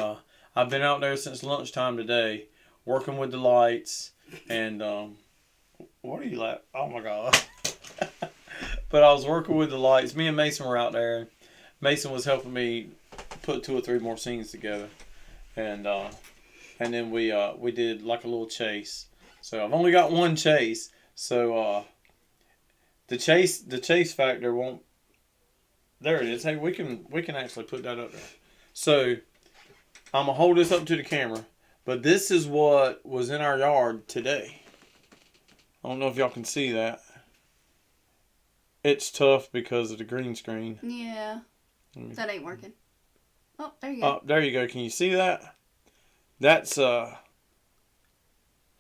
I've been out there since lunchtime today, working with the lights, and what are you like? Oh my God! But I was working with the lights. Me and Mason were out there. Mason was helping me put 2 or 3 more scenes together, and then we did like a little chase. So I've only got one chase. So the chase factor won't. There it is. Hey, we can actually put that up there. So I'm gonna hold this up to the camera, but this is what was in our yard today. I don't know if y'all can see that. It's tough because of the green screen. Yeah. That ain't working. Oh, there you go. Oh, there you go. Can you see that? That's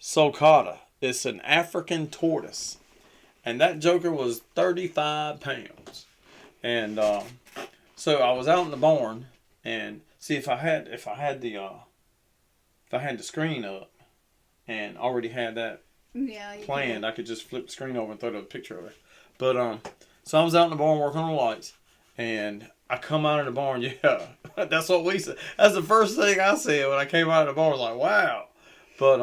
sulcata. It's an African tortoise, and that joker was 35 pounds. And so I was out in the barn, and see if I had the screen up, and already had that planned, I could just flip the screen over and throw the picture of it. But so I was out in the barn working on the lights, and I come out of the barn. Yeah, that's what we said. That's the first thing I said when I came out of the barn. I was like, wow. But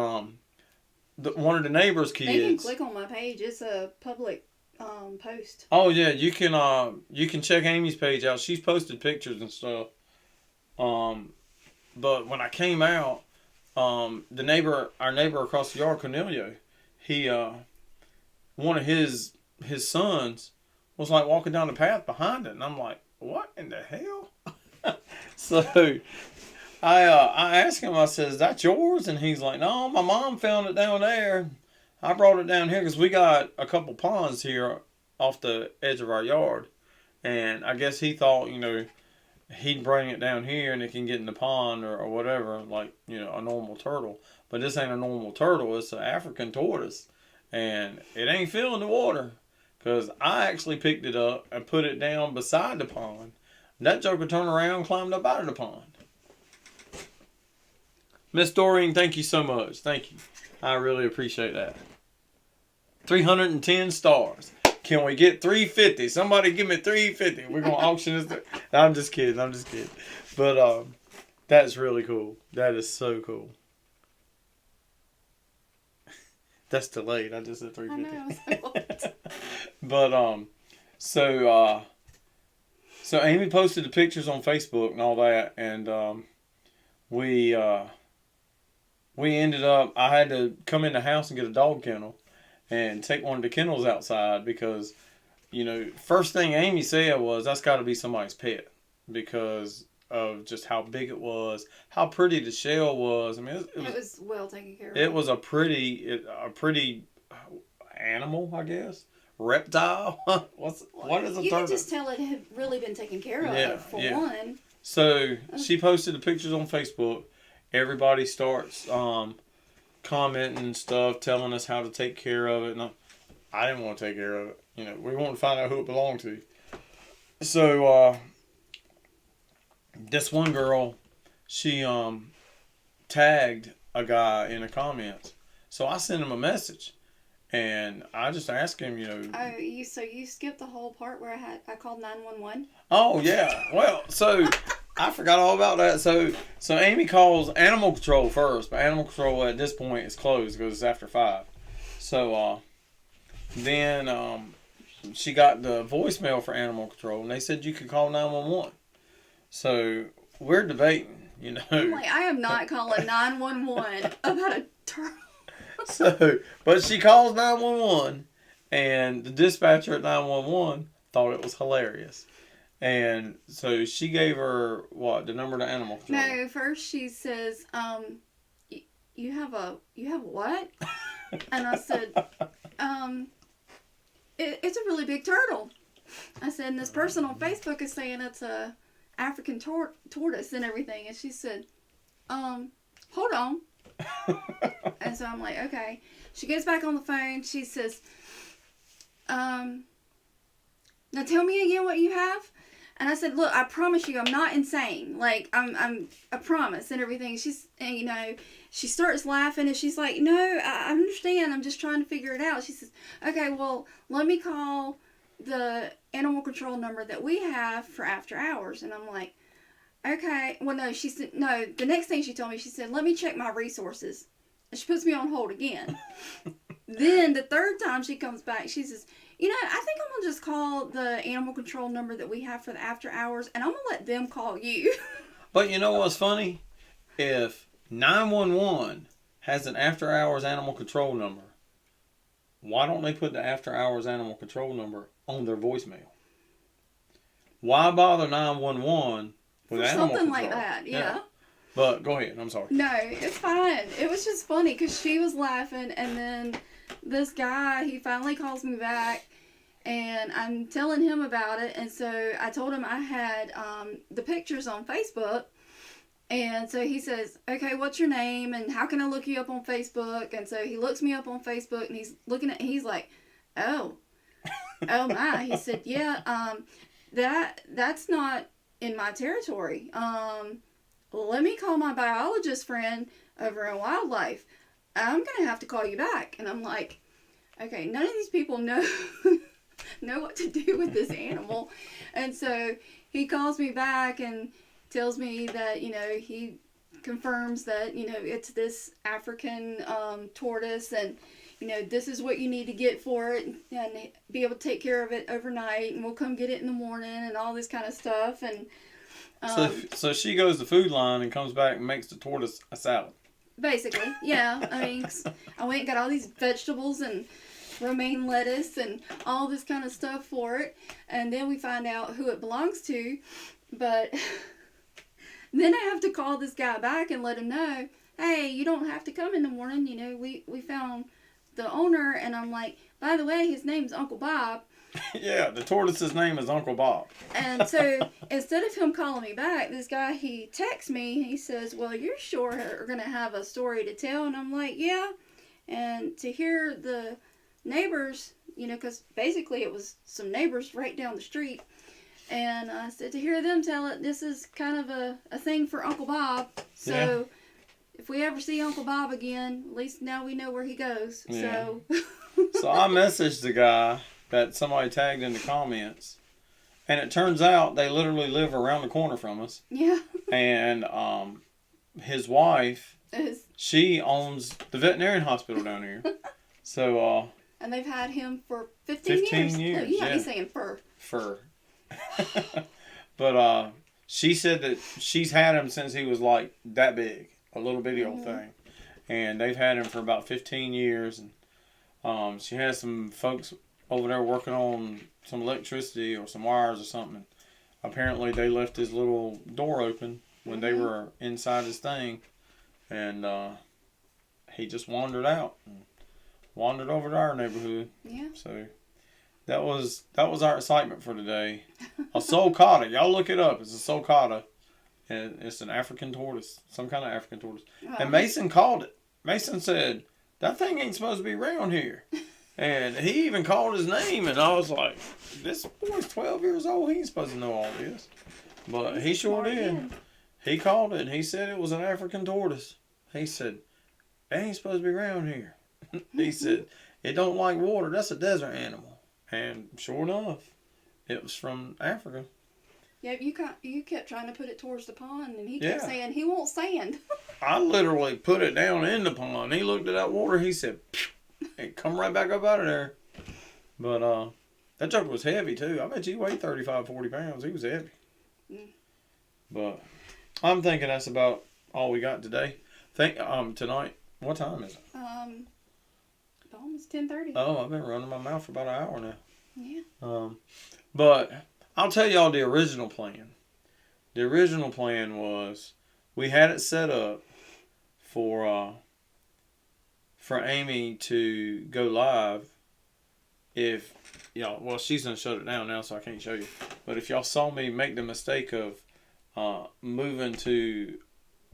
one of the neighbors' kids. They can click on my page. It's a public post. Oh yeah, you can check Amy's page out. She's posted pictures and stuff. But when I came out, our neighbor across the yard, Cornelio, he one of his sons was like walking down the path behind it, and I'm like, what in the hell? So I asked him, I said, is that yours? And he's like, no, my mom found it down there. I brought it down here because we got a couple ponds here off the edge of our yard. And I guess he thought, he'd bring it down here and it can get in the pond or whatever, like, a normal turtle. But this ain't a normal turtle. It's an African tortoise. And it ain't filling the water. Because I actually picked it up and put it down beside the pond. That joker turned around and climbed up out of the pond. Miss Doreen, thank you so much. Thank you. I really appreciate that. 310 stars. Can we get 350? Somebody give me 350. We're going to auction this. No, I'm just kidding. But that's really cool. That is so cool. That's delayed. I just said 350. I know. But so Amy posted the pictures on Facebook and all that, and we ended up. I had to come in the house and get a dog kennel, and take one of the kennels outside because, first thing Amy said was that's got to be somebody's pet because of just how big it was, how pretty the shell was. I mean, it was well taken care of. It was a pretty animal, I guess. Reptile. What is a turtle? You can just tell it had really been taken care of for one. So she posted the pictures on Facebook. Everybody starts commenting and stuff, telling us how to take care of it. And I didn't want to take care of it. We wanted to find out who it belonged to. So this one girl, she tagged a guy in the comments. So I sent him a message. And I just asked him, So you skipped the whole part where I called 911? Oh, yeah. Well, so I forgot all about that. So Amy calls Animal Control first, but Animal Control at this point is closed because it's after 5. So then she got the voicemail for Animal Control, and they said you could call 911. So we're debating, I'm like, I am not calling 911 about a turtle. So, but she calls 911, and the dispatcher at 911 thought it was hilarious. And so she gave her, what, the number to animal control? No, first she says, you have what? And I said, it's a really big turtle. I said, and this person on Facebook is saying it's a African tortoise and everything. And she said, hold on. And so I'm like, okay. She gets back on the phone. She says, now tell me again what you have. And I said, look, I promise you, I'm not insane. Like, I promise and everything. And, she starts laughing and she's like, no, I understand. I'm just trying to figure it out. She says, okay, well, let me call the animal control number that we have for after hours. And I'm like, okay. Well, no, she said, no, the next thing she told me, she said, let me check my resources. And she puts me on hold again. Then the third time she comes back, she says, I think I'm going to just call the animal control number that we have for the after hours, and I'm going to let them call you. But you know what's funny? If 911 has an after hours animal control number, why don't they put the after hours animal control number on their voicemail? Why bother 911 with For animal something control? like that, yeah. But go ahead, I'm sorry. No, it's fine. It was just funny because she was laughing, and then this guy, he finally calls me back, and I'm telling him about it. And so I told him I had the pictures on Facebook. And so he says, okay, what's your name and how can I look you up on Facebook? And so he looks me up on Facebook, and he's like, oh my. He said, yeah, that's not in my territory. Let me call my biologist friend over in wildlife. I'm going to have to call you back. And I'm like, okay, none of these people know what to do with this animal. And so he calls me back and tells me that, he confirms that, it's this African tortoise, and, this is what you need to get for it and be able to take care of it overnight, and we'll come get it in the morning and all this kind of stuff. And so she goes to Food Line and comes back and makes the tortoise a salad. Basically, yeah. I mean, I went and got all these vegetables and romaine lettuce and all this kind of stuff for it, and then we find out who it belongs to. But then I have to call this guy back and let him know, hey, you don't have to come in the morning. We found the owner, and I'm like, by the way, his name's Uncle Bob. Yeah, the tortoise's name is Uncle Bob. And so instead of him calling me back, this guy, he texts me. He says, well, you're sure are going to have a story to tell? And I'm like, yeah. And to hear the neighbors, because basically it was some neighbors right down the street. And I said, to hear them tell it, this is kind of a thing for Uncle Bob. So if we ever see Uncle Bob again, at least now we know where he goes. Yeah. So I messaged the guy that somebody tagged in the comments, and it turns out they literally live around the corner from us. Yeah. And his wife, she owns the veterinarian hospital down here. So and they've had him for 15 years. No, you might be saying fur. Fur. But she said that she's had him since he was like that big, a little bitty old thing, and they've had him for about 15 years. And she has some folks over there working on some electricity or some wires or something. Apparently they left his little door open when they were inside his thing, and he just wandered out and wandered over to our neighborhood. Yeah. So that was our excitement for today. A sulcata. Y'all look it up. It's a sulcata, and it's an African tortoise, some kind of African tortoise. And Mason called it. Mason said, that thing ain't supposed to be around here. And he even called his name, and I was like, this boy's 12 years old. He ain't supposed to know all this. But he sure did. He called it, and he said it was an African tortoise. He said, it ain't supposed to be around here. He said, it don't like water. That's a desert animal. And sure enough, it was from Africa. Yeah, you kept trying to put it towards the pond, and he kept saying he won't stand. I literally put it down in the pond. He looked at that water. He said, and come right back up out of there. But that joker was heavy too. I bet he weighed 35, 40 pounds. He was heavy. But I'm thinking that's about all we got today. Tonight. What time is it? Almost 10:30. Oh, I've been running my mouth for about an hour now. Yeah. But I'll tell y'all the original plan. The original plan was we had it set up for Amy to go live if y'all. Well, she's gonna shut it down now, so I can't show you. But if y'all saw me make the mistake of moving to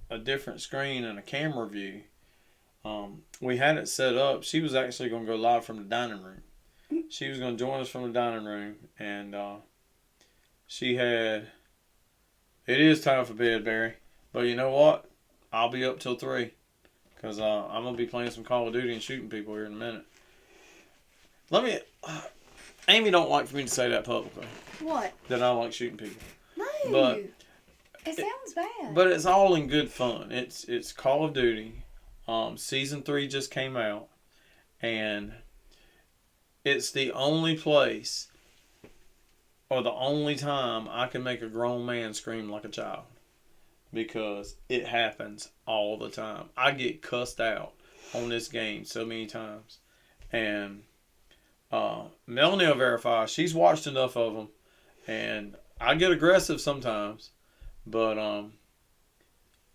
a different screen and a camera view, we had it set up. She was actually gonna go live from the dining room. She was gonna join us from the dining room, and she had. It is time for bed, Barry. But you know what? I'll be up till 3. Because I'm going to be playing some Call of Duty and shooting people here in a minute. Amy don't like for me to say that publicly. What? That I like shooting people. No. But it sounds bad. But it's all in good fun. It's Call of Duty. Season 3 just came out. And it's the only place or the only time I can make a grown man scream like a child. Because it happens all the time. I get cussed out on this game so many times. And Melanie will verify. She's watched enough of them. And I get aggressive sometimes. But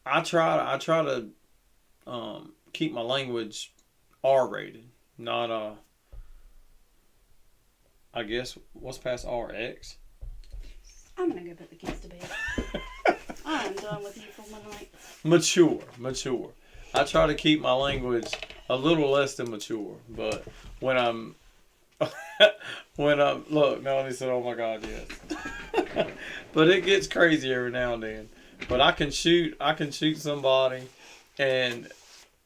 I try to keep my language R-rated. Not, I guess, what's past RX? I'm going to go put the kids to bed. I'm done with you for one night. Mature. I try to keep my language a little less than mature, but when I'm look, Melanie said, "Oh my God, yes." But it gets crazy every now and then. But I can shoot somebody, and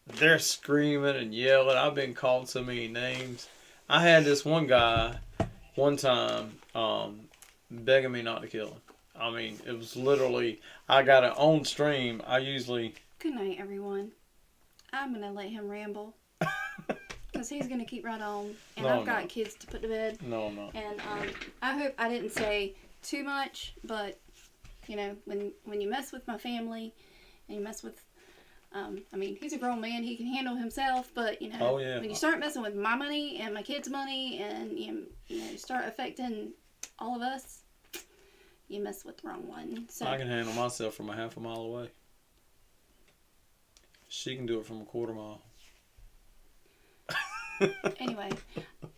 they're screaming and yelling. I've been called so many names. I had this one guy one time begging me not to kill him. I mean, it was literally, I got it on stream. I usually... Good night, everyone. I'm going to let him ramble. Because he's going to keep right on. And I've got kids to put to bed. No, I'm not. And I hope I didn't say too much. But, you know, when you mess with my family, and you mess with... I mean, he's a grown man. He can handle himself. But, you know, when you start messing with my money and my kids' money, and, you start affecting all of us, you mess with the wrong one. So I can handle myself from a half a mile away. She can do it from a quarter mile. Anyway,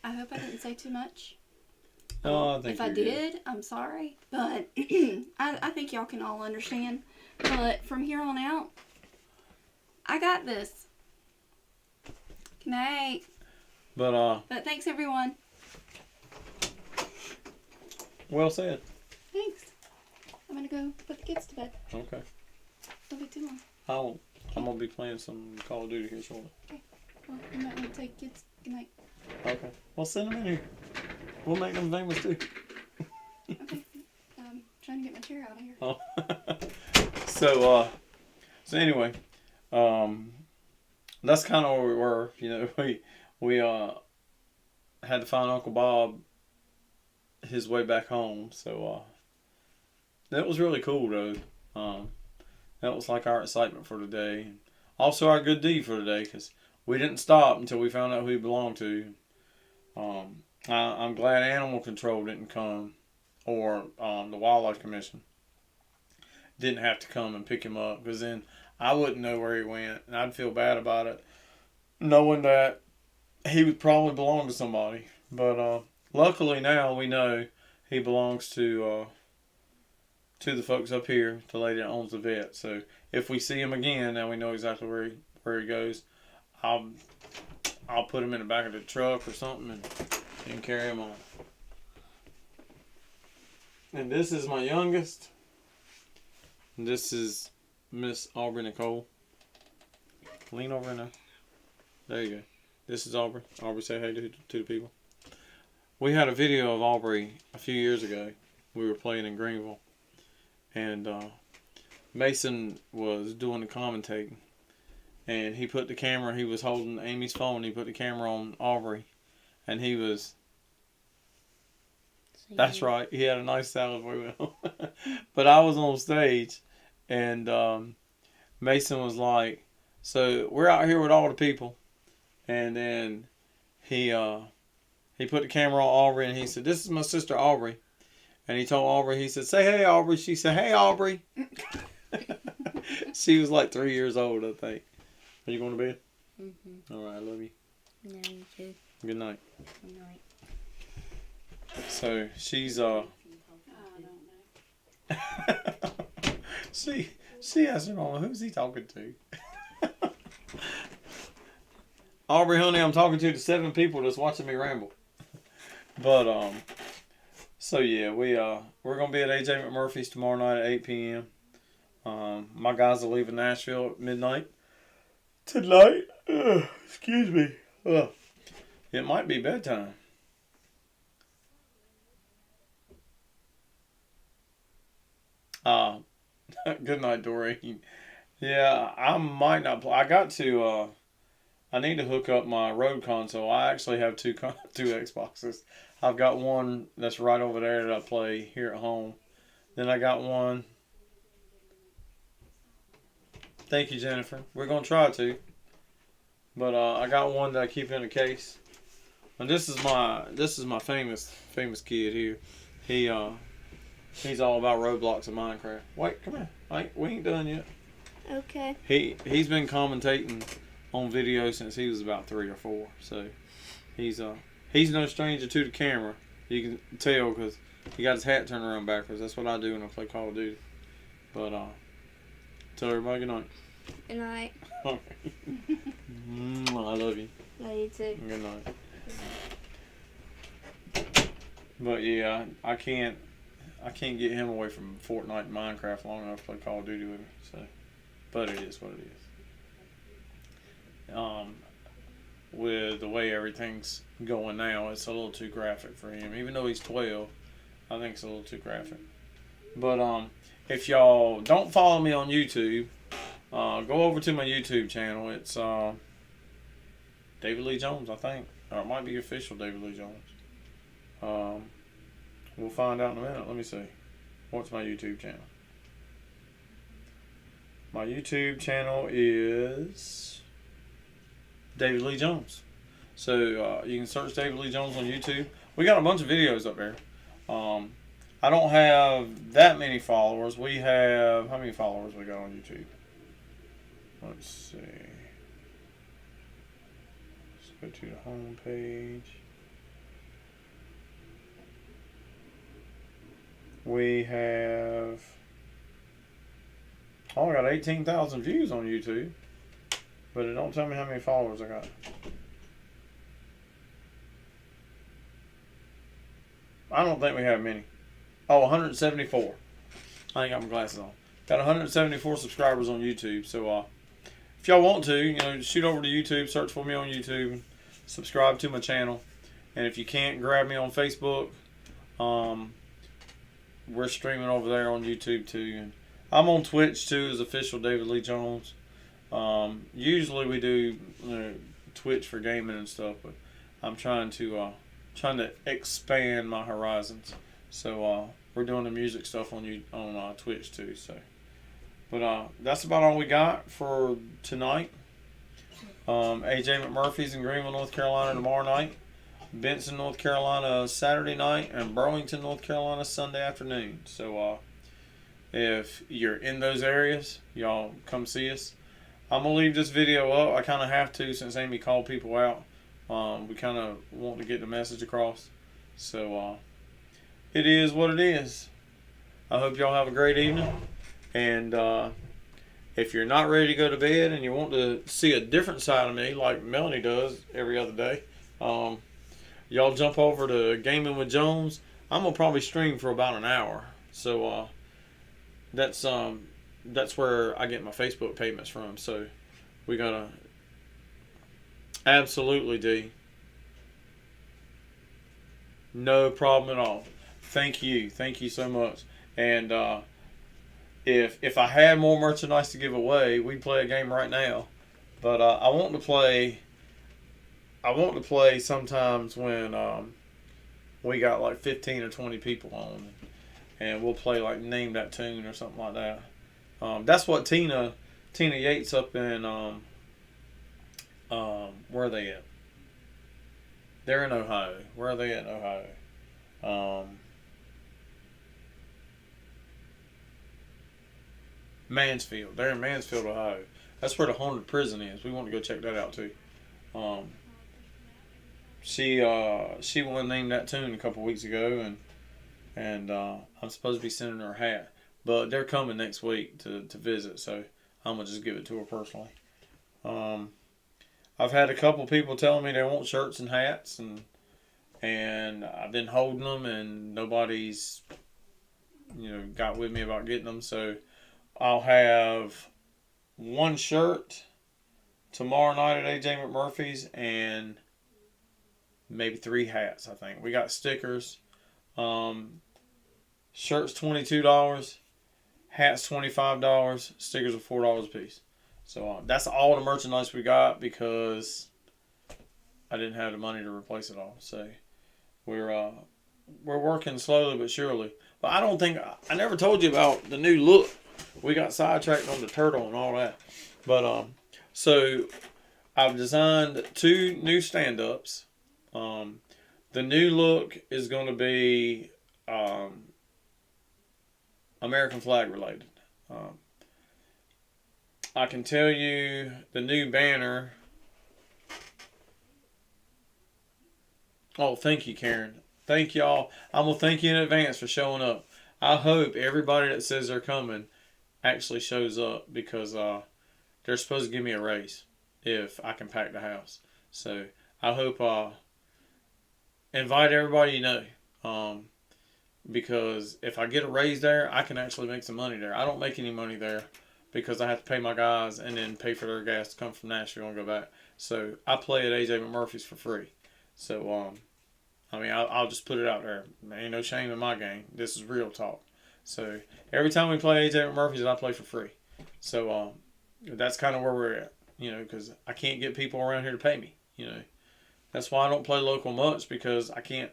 I hope I didn't say too much. No, I think if I did, I'm sorry. But I think y'all can all understand. But from here on out, I got this. Good night. But thanks, everyone. Well said. Thanks. I'm going to go put the kids to bed. Okay. Don't be too long. I'm going to be playing some Call of Duty here shortly. Okay. Well, you might want to take kids. Good night. Okay. Well, send them in here. We'll make them famous too. Okay. Trying to get my chair out of here. Oh. So anyway, that's kind of where we were. You know, we had to find Uncle Bob his way back home. So that was really cool, though. That was like our excitement for today. And also our good deed for today, because we didn't stop until we found out who he belonged to. I'm glad Animal Control didn't come, or the Wildlife Commission didn't have to come and pick him up, because then I wouldn't know where he went, and I'd feel bad about it, knowing that he would probably belong to somebody. But luckily now we know he belongs to the folks up here, the lady that owns the vet. So if we see him again, now we know exactly where he goes. I'll put him in the back of the truck or something and carry him on. And this is my youngest. And this is Miss Aubrey Nicole. Lean over in there. There you go. This is Aubrey. Aubrey, say hey to the people. We had a video of Aubrey a few years ago. We were playing in Greenville. And Mason was doing the commentating. And he put the camera, he was holding Amy's phone, he put the camera on Aubrey. And he was... That's right, he had a nice salad for you. But I was on stage, And Mason was like, so we're out here with all the people. And then he put the camera on Aubrey and he said, this is my sister Aubrey. And he told Aubrey, he said, say hey Aubrey. She said, hey Aubrey. She was like 3 years old, I think. Are you going to bed? Mm-hmm. All right, I love you. No, you too. Good night. Good night. So she's I don't know. she asked her mama, who's he talking to? Aubrey, honey, I'm talking to the 7 people that's watching me ramble. But so yeah, we're gonna be at AJ McMurphy's tomorrow night at 8 p.m. My guys will leave in Nashville at midnight tonight. Excuse me. It might be bedtime. Good night, Doreen. Yeah, I might not play. I need to hook up my Road console. I actually have two Xboxes. I've got one that's right over there that I play here at home. Then I got one. Thank you, Jennifer. We're gonna try to. But I got one that I keep in a case. And this is my famous kid here. He's all about Roblox and Minecraft. Wait, come here. We ain't done yet. Okay. He's been commentating on videos since he was about 3 or 4. So he's no stranger to the camera. You can tell because he got his hat turned around backwards. That's what I do when I play Call of Duty. But tell everybody good night. Good night. I love you. Love you too. Good night. But yeah, I can't get him away from Fortnite and Minecraft long enough to play Call of Duty with me. So, but it is what it is. With the way everything's going now, it's a little too graphic for him. Even though he's 12, I think it's a little too graphic. But if y'all don't follow me on YouTube, go over to my YouTube channel. It's David Lee Jones, I think, or it might be official David Lee Jones. We'll find out in a minute. Let me see. What's my YouTube channel? My YouTube channel is David Lee Jones. So you can search David Lee Jones on YouTube. We got a bunch of videos up there. I don't have that many followers. We have, how many followers we got on YouTube? Let's see. Let's go to the home page. We have, I got 18,000 views on YouTube, but it don't tell me how many followers I got. I don't think we have many. Oh, 174. I ain't got my glasses on. Got 174 subscribers on YouTube. So if y'all want to, shoot over to YouTube, search for me on YouTube, subscribe to my channel. And if you can't, grab me on Facebook. We're streaming over there on YouTube too. And I'm on Twitch too as official David Lee Jones. Usually we do Twitch for gaming and stuff, but I'm trying to expand my horizons. So we're doing the music stuff on Twitch too. So, but that's about all we got for tonight. AJ McMurphy's in Greenville, North Carolina tomorrow night. Benson, North Carolina Saturday night, and Burlington, North Carolina Sunday afternoon. So if you're in those areas, y'all come see us. I'm going to leave this video up. I kind of have to since Amy called people out. We kind of want to get the message across. So it is what it is. I hope y'all have a great evening. And if you're not ready to go to bed and you want to see a different side of me like Melanie does every other day, y'all jump over to Gaming with Jones. I'm gonna probably stream for about an hour, so that's where I get my Facebook payments from. So we gotta absolutely D. No problem at all. Thank you so much. And if I had more merchandise to give away, we'd play a game right now. But I want to play sometimes when we got like 15 or 20 people on, and we'll play like Name That Tune or something like that. That's what Tina Yates up in where are they at? They're in Ohio. Where are they at in Ohio? Mansfield. They're in Mansfield, Ohio. That's where the haunted prison is. We want to go check that out too. Um, she won named that tune a couple weeks ago, and I'm supposed to be sending her a hat, but they're coming next week to visit, so I'm gonna just give it to her personally. Um, I've had a couple people telling me they want shirts and hats, and I've been holding them, and nobody's got with me about getting them. So I'll have one shirt tomorrow night at AJ McMurphy's and maybe 3 hats. I think we got stickers. Shirts $22, hats $25, stickers are $4 a piece. So that's all the merchandise we got because I didn't have the money to replace it all. So we're working slowly but surely. But I don't think I never told you about the new look. We got sidetracked on the turtle and all that. But so I've designed 2 new stand-ups. The new look is going to be American flag related. I can tell you the new banner. Oh, thank you, Karen. Thank y'all. I'm going to thank you in advance for showing up. I hope everybody that says they're coming actually shows up because they're supposed to give me a raise if I can pack the house. So I hope invite everybody you know. Because if I get a raise there, I can actually make some money there. I don't make any money there because I have to pay my guys and then pay for their gas to come from Nashville and go back. So I play at AJ McMurphy's for free. So I mean, I'll just put it out there. There ain't no shame in my game. This is real talk. So every time we play AJ McMurphy's, I play for free. So that's kind of where we're at, because I can't get people around here to pay me. That's why I don't play local much because I can't.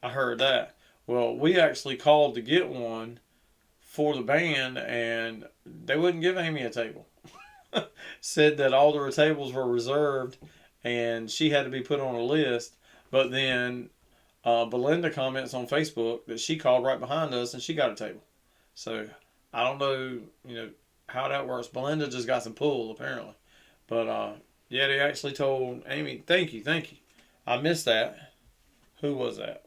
I heard that. Well, we actually called to get one for the band, and they wouldn't give Amy a table. Said that all the tables were reserved, and she had to be put on a list. But then Belinda comments on Facebook that she called right behind us, and she got a table. So I don't know, how that works. Belinda just got some pull apparently, but yeah, they actually told Amy, thank you. I missed that. Who was that?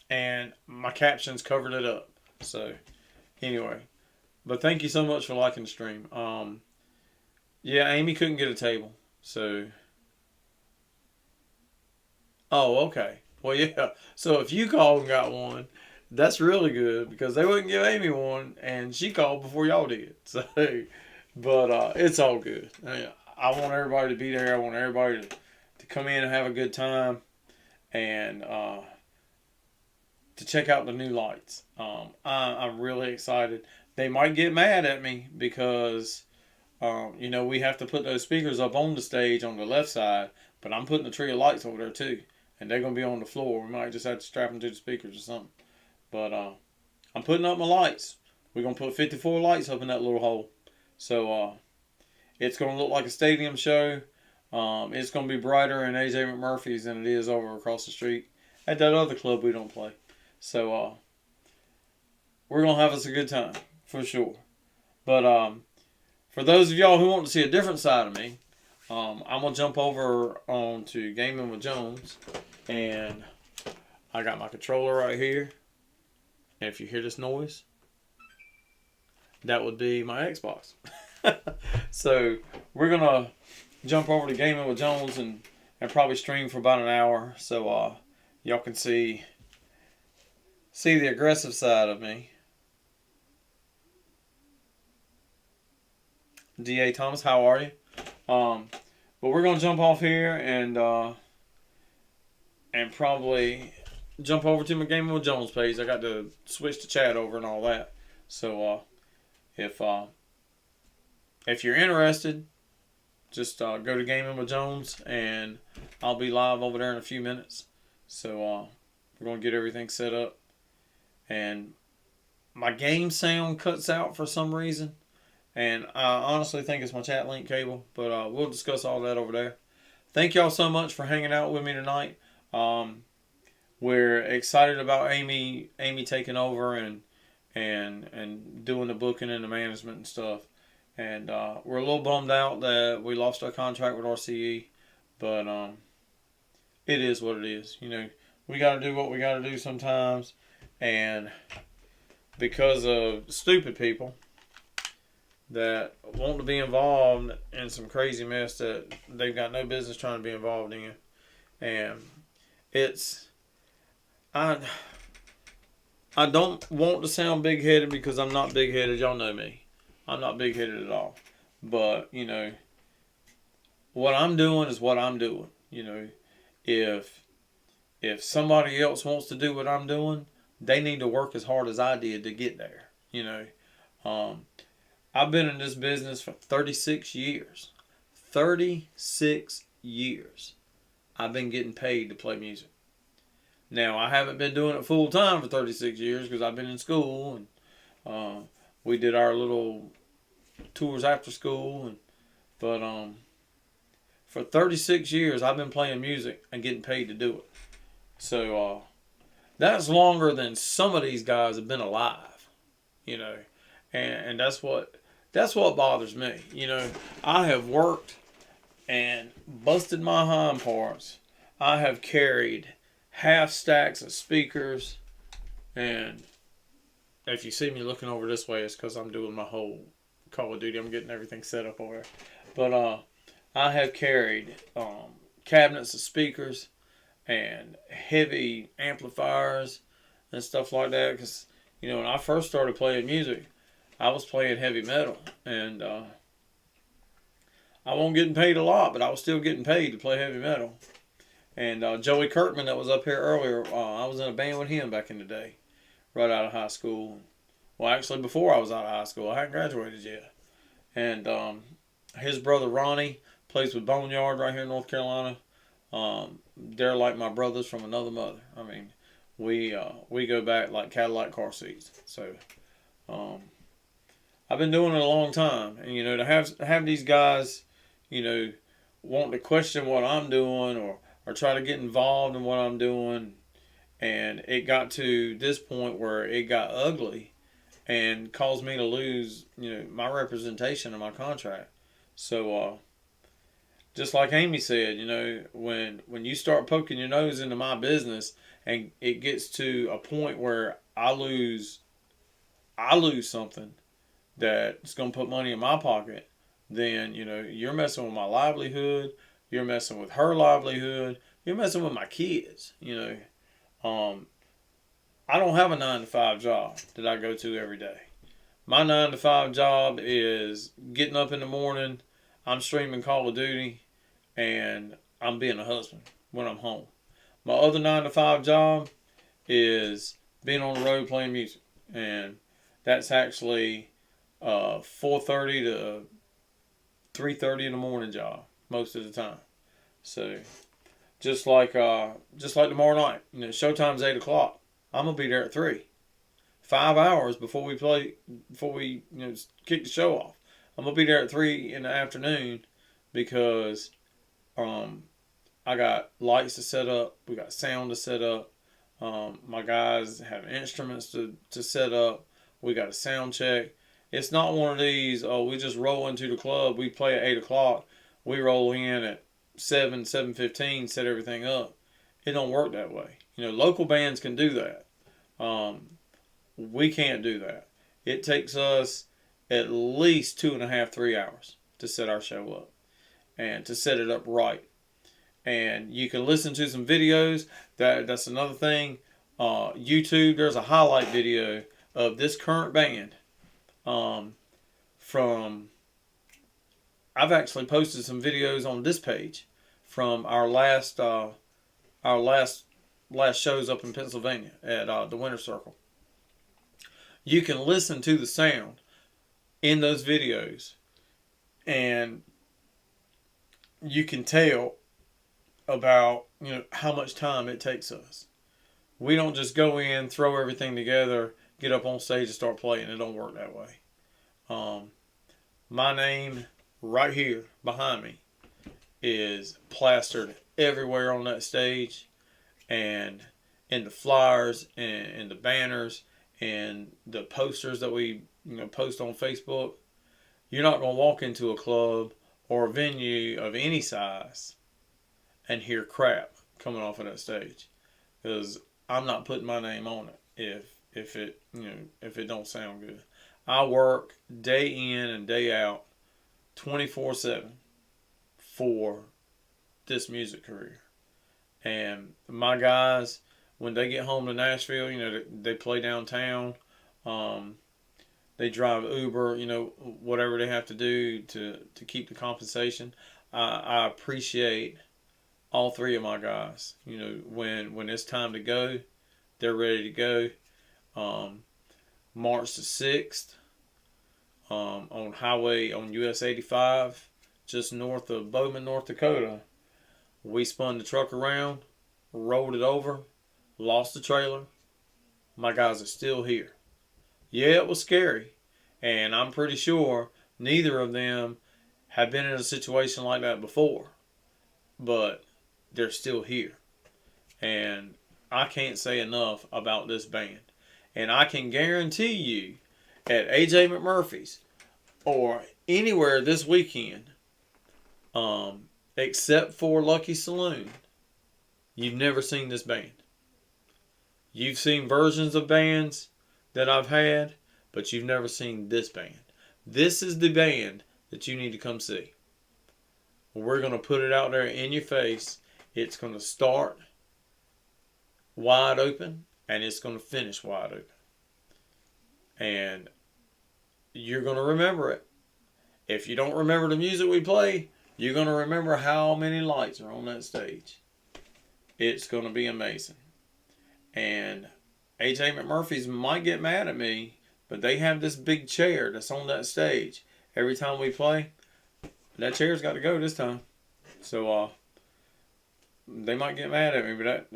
And my captions covered it up. So anyway, but thank you so much for liking the stream. Yeah, Amy couldn't get a table. So oh, okay. Well, yeah. So if you called and got one, that's really good because they wouldn't give Amy one, and she called before y'all did. So, but it's all good. I want everybody to be there. I want everybody to come in and have a good time, and to check out the new lights. I'm really excited. They might get mad at me because, we have to put those speakers up on the stage on the left side, but I'm putting a tree of lights over there too. And they're going to be on the floor. We might just have to strap them to the speakers or something. But I'm putting up my lights. We're going to put 54 lights up in that little hole. So it's going to look like a stadium show. It's going to be brighter in AJ McMurphy's than it is over across the street at that other club we don't play. So we're going to have us a good time for sure. But for those of y'all who want to see a different side of me, I'm going to jump over onto Gaming with Jones. And I got my controller right here. And if you hear this noise, that would be my Xbox. So we're going to jump over to Gaming with Jones and probably stream for about an hour. So y'all can see the aggressive side of me. D.A. Thomas, how are you? But we're going to jump off here and probably jump over to my Gaming with Jones page. I got to switch the chat over and all that. So if you're interested, just go to Gaming with Jones, and I'll be live over there in a few minutes. So we're going to get everything set up. And my game sound cuts out for some reason. And I honestly think it's my chat link cable. But we'll discuss all that over there. Thank y'all so much for hanging out with me tonight. We're excited about Amy taking over and doing the booking and the management and stuff. And we're a little bummed out that we lost our contract with RCE, but it is what it is. You know, we got to do what we got to do sometimes, and because of stupid people that want to be involved in some crazy mess that they've got no business trying to be involved in, and I don't want to sound big-headed because I'm not big-headed. Y'all know me. I'm not big-headed at all. But, you know, what I'm doing is what I'm doing. You know, if somebody else wants to do what I'm doing, they need to work as hard as I did to get there. You know, I've been in this business for 36 years. 36 years. I've been getting paid to play music. Now, I haven't been doing it full time for 36 years because I've been in school, and we did our little tours after school, but for 36 years I've been playing music and getting paid to do it. So that's longer than some of these guys have been alive, you know, and that's what bothers me. You know, I have worked and busted my hind parts. I have carried half stacks of speakers, and if you see me looking over this way, it's because I'm doing my whole Call of Duty. I'm getting everything set up over there. But I have carried cabinets of speakers and heavy amplifiers and stuff like that. Because, you know, when I first started playing music, I was playing heavy metal. And I wasn't getting paid a lot, but I was still getting paid to play heavy metal. And Joey Kirkman that was up here earlier, I was in a band with him back in the day. Right out of high school. Well, actually, before I was out of high school, I hadn't graduated yet. And his brother Ronnie plays with Boneyard right here in North Carolina. They're like my brothers from another mother. I mean, we go back like Cadillac car seats. So I've been doing it a long time, and you know, to have these guys, you know, want to question what I'm doing or try to get involved in what I'm doing. And it got to this point where it got ugly and caused me to lose, you know, my representation of my contract. So, just like Amy said, you know, when you start poking your nose into my business and it gets to a point where I lose something that's going to put money in my pocket, then, you know, you're messing with my livelihood. You're messing with her livelihood. You're messing with my kids, you know. I don't have a 9-to-5 job that I go to every day. My 9-to-5 job is getting up in the morning, I'm streaming Call of Duty, and I'm being a husband when I'm home. My other 9-to-5 job is being on the road playing music, and that's actually 4:30 to 3:30 in the morning job most of the time. So Just like tomorrow night, you know, showtime's 8 o'clock. I'm gonna be there at 3, 5 hours before we kick the show off. I'm gonna be there at 3 in the afternoon because I got lights to set up, we got sound to set up. My guys have instruments to set up. We got a sound check. It's not one of these. Oh, we just roll into the club. We play at 8 o'clock. We roll in at 7:15, set everything up. It don't work that way. You know, local bands can do that. We can't do that. It takes us at least 2.5, 3 hours to set our show up and to set it up right. And you can listen to some videos. That's another thing. YouTube, there's a highlight video of this current band. I've actually posted some videos on this page from our last shows up in Pennsylvania at the Winter Circle. You can listen to the sound in those videos, and you can tell about, how much time it takes us. We don't just go in, throw everything together, get up on stage and start playing. It don't work that way. My name right here behind me is plastered everywhere on that stage, and in the flyers and in the banners and the posters that we post on Facebook. You're not going to walk into a club or a venue of any size and hear crap coming off of that stage, because I'm not putting my name on it if it don't sound good. I work day in and day out 24/7 for this music career. And my guys, when they get home to Nashville, they play downtown. They drive Uber, whatever they have to do to keep the compensation. I appreciate all three of my guys. When it's time to go, they're ready to go. March the 6th, on US 85, just north of Bowman, North Dakota, we spun the truck around, rolled it over, lost the trailer. My guys are still here. Yeah, it was scary, and I'm pretty sure neither of them have been in a situation like that before, but they're still here. And I can't say enough about this band. And I can guarantee you, at AJ McMurphy's or anywhere this weekend, except for Lucky Saloon, you've never seen this band. You've seen versions of bands that I've had, but you've never seen this band. This is the band that you need to come see. We're going to put it out there in your face. It's going to start wide open, and it's going to finish wide open. And you're going to remember it. If you don't remember the music we play, you're going to remember how many lights are on that stage. It's going to be amazing. And AJ McMurphy's might get mad at me, but they have this big chair that's on that stage. Every time we play, that chair's got to go this time. So they might get mad at me, but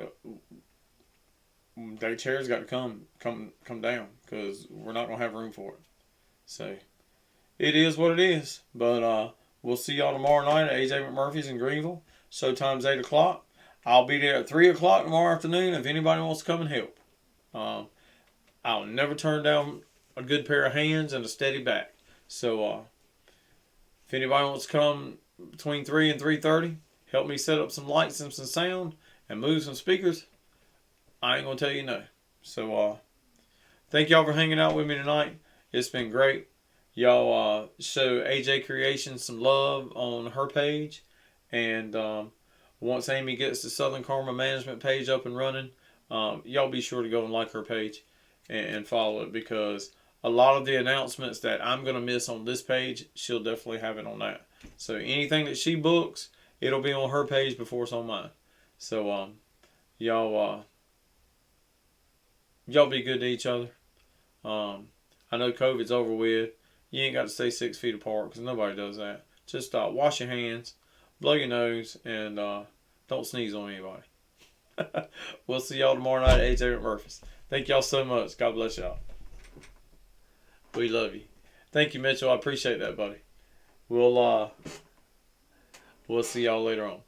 that chair's got to come down, because we're not going to have room for it. So it is what it is. But we'll see y'all tomorrow night at AJ McMurphy's in Greenville. Showtime's 8 o'clock. I'll be there at 3 o'clock tomorrow afternoon if anybody wants to come and help. I'll never turn down a good pair of hands and a steady back. So if anybody wants to come between 3 and 3:30, help me set up some lights and some sound and move some speakers, I ain't going to tell you no. So thank y'all for hanging out with me tonight. It's been great. Y'all show AJ Creations some love on her page. And once Amy gets the Southern Karma Management page up and running, y'all be sure to go and like her page and follow it, because a lot of the announcements that I'm going to miss on this page, she'll definitely have it on that. So anything that she books, it'll be on her page before it's on mine. So y'all be good to each other. I know COVID's over with. You ain't got to stay 6 feet apart, because nobody does that. Just wash your hands, blow your nose, and don't sneeze on anybody. We'll see y'all tomorrow night at AJ McMurphy's. Thank y'all so much. God bless y'all. We love you. Thank you, Mitchell. I appreciate that, buddy. We'll see y'all later on.